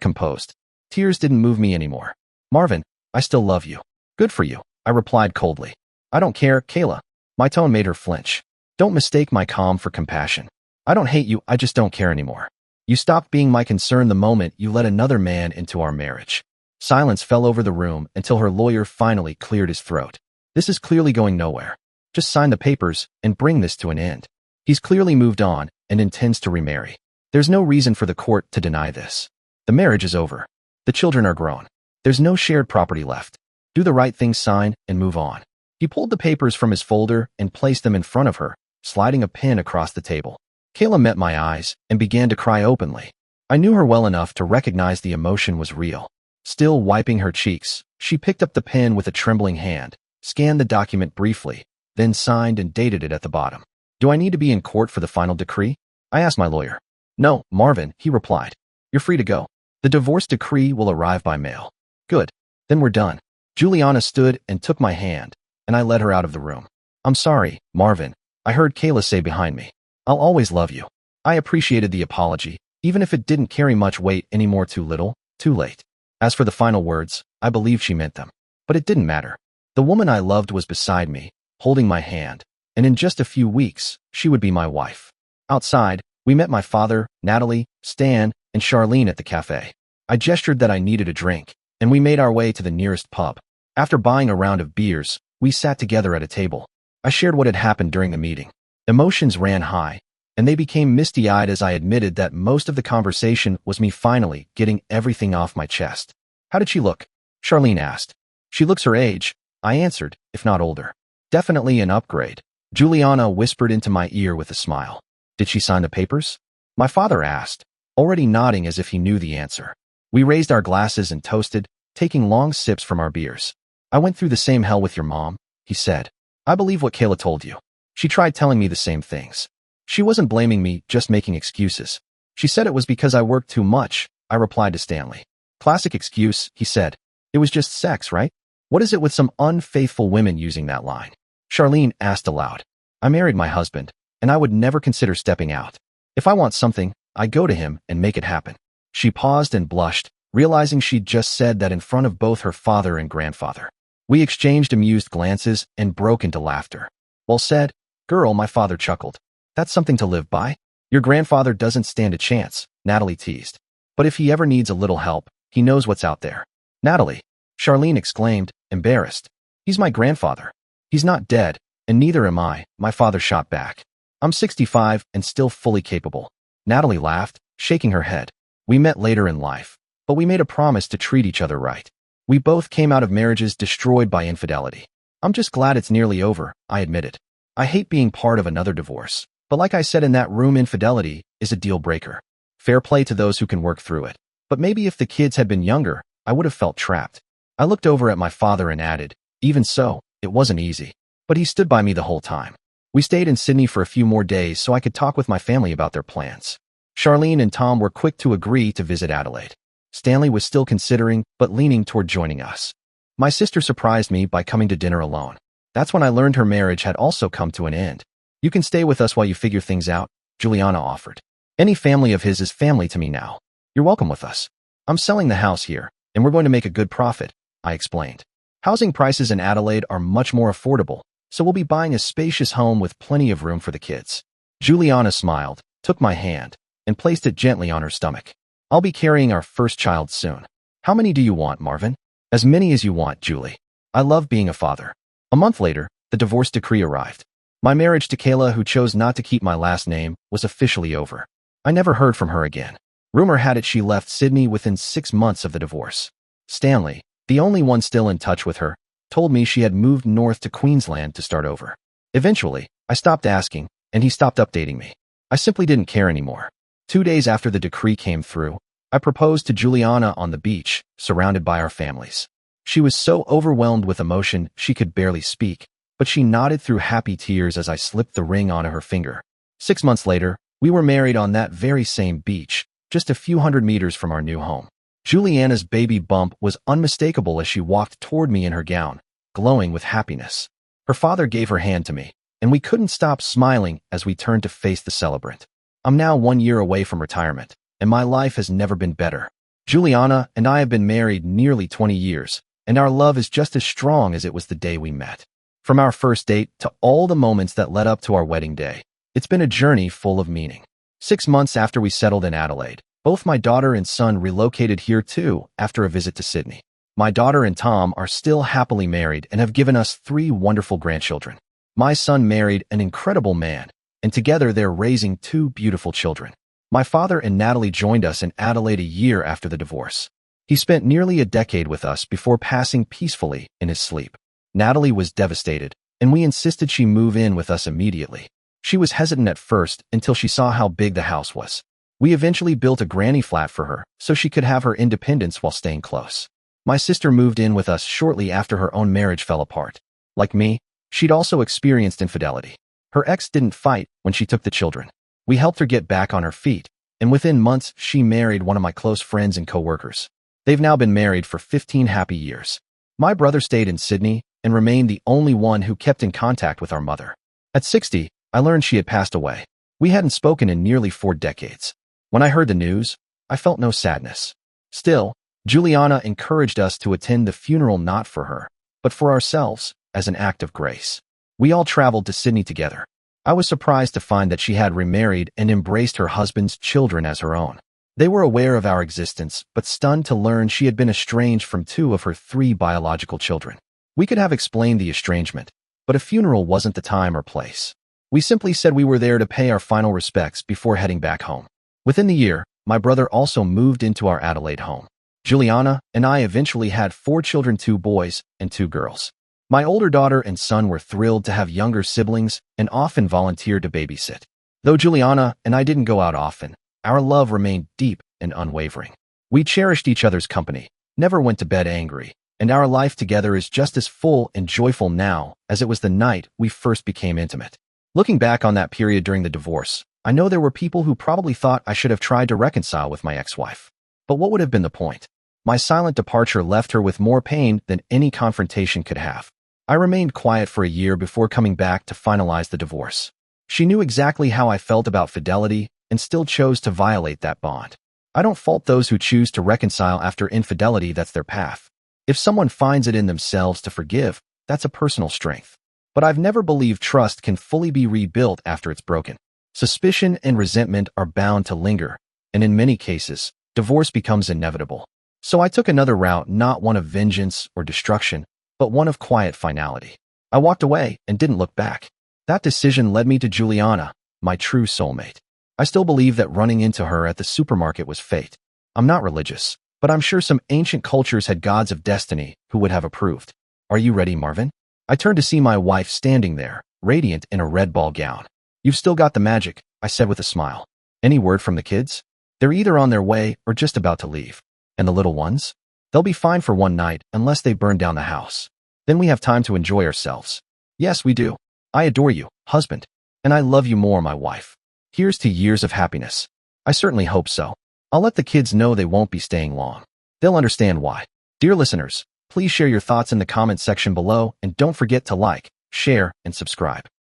composed. Tears didn't move me anymore. Marvin, I still love you. Good for you, I replied coldly. I don't care, Kayla. My tone made her flinch. Don't mistake my calm for compassion. I don't hate you, I just don't care anymore. You stopped being my concern the moment you let another man into our marriage. Silence fell over the room until her lawyer finally cleared his throat. This is clearly going nowhere. Just sign the papers and bring this to an end. He's clearly moved on and intends to remarry. There's no reason for the court to deny this. The marriage is over. The children are grown. There's no shared property left. Do the right thing, sign, and move on. He pulled the papers from his folder and placed them in front of her, sliding a pen across the table. Kayla met my eyes and began to cry openly. I knew her well enough to recognize the emotion was real. Still wiping her cheeks, she picked up the pen with a trembling hand, scanned the document briefly, then signed and dated it at the bottom. Do I need to be in court for the final decree? I asked my lawyer. No, Marvin, he replied. You're free to go. The divorce decree will arrive by mail. Good. Then we're done. Juliana stood and took my hand, and I led her out of the room. I'm sorry, Marvin, I heard Kayla say behind me. I'll always love you. I appreciated the apology, even if it didn't carry much weight anymore. Too little, too late. As for the final words, I believe she meant them. But it didn't matter. The woman I loved was beside me, holding my hand, and in just a few weeks, she would be my wife. Outside, we met my father, Natalie, Stan, and Charlene at the cafe. I gestured that I needed a drink, and we made our way to the nearest pub. After buying a round of beers, we sat together at a table. I shared what had happened during the meeting. Emotions ran high, and they became misty-eyed as I admitted that most of the conversation was me finally getting everything off my chest. How did she look? Charlene asked. She looks her age, I answered, if not older. Definitely an upgrade. Juliana whispered into my ear with a smile. Did she sign the papers? My father asked, already nodding as if he knew the answer. We raised our glasses and toasted, taking long sips from our beers. I went through the same hell with your mom, he said. I believe what Kayla told you. She tried telling me the same things. She wasn't blaming me, just making excuses. She said it was because I worked too much, I replied to Stanley. Classic excuse, he said. It was just sex, right? What is it with some unfaithful women using that line? Charlene asked aloud. I married my husband, and I would never consider stepping out. If I want something, I go to him and make it happen. She paused and blushed, realizing she'd just said that in front of both her father and grandfather. We exchanged amused glances and broke into laughter. Well said, girl, my father chuckled. That's something to live by. Your grandfather doesn't stand a chance, Natalie teased. But if he ever needs a little help, he knows what's out there. Natalie, Charlene exclaimed, embarrassed. He's my grandfather. He's not dead, and neither am I, my father shot back. I'm 65 and still fully capable. Natalie laughed, shaking her head. We met later in life, but we made a promise to treat each other right. We both came out of marriages destroyed by infidelity. I'm just glad it's nearly over, I admitted. I hate being part of another divorce, but like I said in that room, infidelity is a deal breaker. Fair play to those who can work through it. But maybe if the kids had been younger, I would have felt trapped. I looked over at my father and added, even so, it wasn't easy. But he stood by me the whole time. We stayed in Sydney for a few more days so I could talk with my family about their plans. Charlene and Tom were quick to agree to visit Adelaide. Stanley was still considering, but leaning toward joining us. My sister surprised me by coming to dinner alone. That's when I learned her marriage had also come to an end. You can stay with us while you figure things out, Juliana offered. Any family of his is family to me now. You're welcome with us. I'm selling the house here, and we're going to make a good profit, I explained. Housing prices in Adelaide are much more affordable, so we'll be buying a spacious home with plenty of room for the kids. Juliana smiled, took my hand, and placed it gently on her stomach. I'll be carrying our first child soon. How many do you want, Marvin? As many as you want, Julie. I love being a father. A month later, the divorce decree arrived. My marriage to Kayla, who chose not to keep my last name, was officially over. I never heard from her again. Rumor had it she left Sydney within 6 months of the divorce. Stanley, the only one still in touch with her, told me she had moved north to Queensland to start over. Eventually, I stopped asking, and he stopped updating me. I simply didn't care anymore. 2 days after the decree came through, I proposed to Juliana on the beach, surrounded by our families. She was so overwhelmed with emotion she could barely speak, but she nodded through happy tears as I slipped the ring onto her finger. 6 months later, we were married on that very same beach, just a few hundred meters from our new home. Juliana's baby bump was unmistakable as she walked toward me in her gown, glowing with happiness. Her father gave her hand to me, and we couldn't stop smiling as we turned to face the celebrant. I'm now 1 year away from retirement, and my life has never been better. Juliana and I have been married nearly 20 years, and our love is just as strong as it was the day we met. From our first date to all the moments that led up to our wedding day, it's been a journey full of meaning. 6 months after we settled in Adelaide, both my daughter and son relocated here too after a visit to Sydney. My daughter and Tom are still happily married and have given us 3 wonderful grandchildren. My son married an incredible man, and together they're raising 2 beautiful children. My father and Natalie joined us in Adelaide a year after the divorce. He spent nearly a decade with us before passing peacefully in his sleep. Natalie was devastated, and we insisted she move in with us immediately. She was hesitant at first until she saw how big the house was. We eventually built a granny flat for her so she could have her independence while staying close. My sister moved in with us shortly after her own marriage fell apart. Like me, she'd also experienced infidelity. Her ex didn't fight when she took the children. We helped her get back on her feet, and within months, she married one of my close friends and co-workers. They've now been married for 15 happy years. My brother stayed in Sydney and remained the only one who kept in contact with our mother. At 60, I learned she had passed away. We hadn't spoken in nearly 4 decades. When I heard the news, I felt no sadness. Still, Juliana encouraged us to attend the funeral not for her, but for ourselves, as an act of grace. We all traveled to Sydney together. I was surprised to find that she had remarried and embraced her husband's children as her own. They were aware of our existence, but stunned to learn she had been estranged from 2 of her 3 biological children. We could have explained the estrangement, but a funeral wasn't the time or place. We simply said we were there to pay our final respects before heading back home. Within the year, my brother also moved into our Adelaide home. Juliana and I eventually had 4 children, 2 boys and 2 girls. My older daughter and son were thrilled to have younger siblings and often volunteered to babysit. Though Juliana and I didn't go out often, our love remained deep and unwavering. We cherished each other's company, never went to bed angry, and our life together is just as full and joyful now as it was the night we first became intimate. Looking back on that period during the divorce, I know there were people who probably thought I should have tried to reconcile with my ex-wife. But what would have been the point? My silent departure left her with more pain than any confrontation could have. I remained quiet for a year before coming back to finalize the divorce. She knew exactly how I felt about fidelity and still chose to violate that bond. I don't fault those who choose to reconcile after infidelity. That's their path. If someone finds it in themselves to forgive, that's a personal strength. But I've never believed trust can fully be rebuilt after it's broken. Suspicion and resentment are bound to linger, and in many cases, divorce becomes inevitable. So I took another route, not one of vengeance or destruction, but one of quiet finality. I walked away and didn't look back. That decision led me to Juliana, my true soulmate. I still believe that running into her at the supermarket was fate. I'm not religious, but I'm sure some ancient cultures had gods of destiny who would have approved. Are you ready, Marvin? I turned to see my wife standing there, radiant in a red ball gown. You've still got the magic, I said with a smile. Any word from the kids? They're either on their way or just about to leave. And the little ones? They'll be fine for one night unless they burn down the house. Then we have time to enjoy ourselves. Yes, we do. I adore you, husband. And I love you more, my wife. Here's to years of happiness. I certainly hope so. I'll let the kids know they won't be staying long. They'll understand why. Dear listeners, please share your thoughts in the comment section below and don't forget to like, share, and subscribe.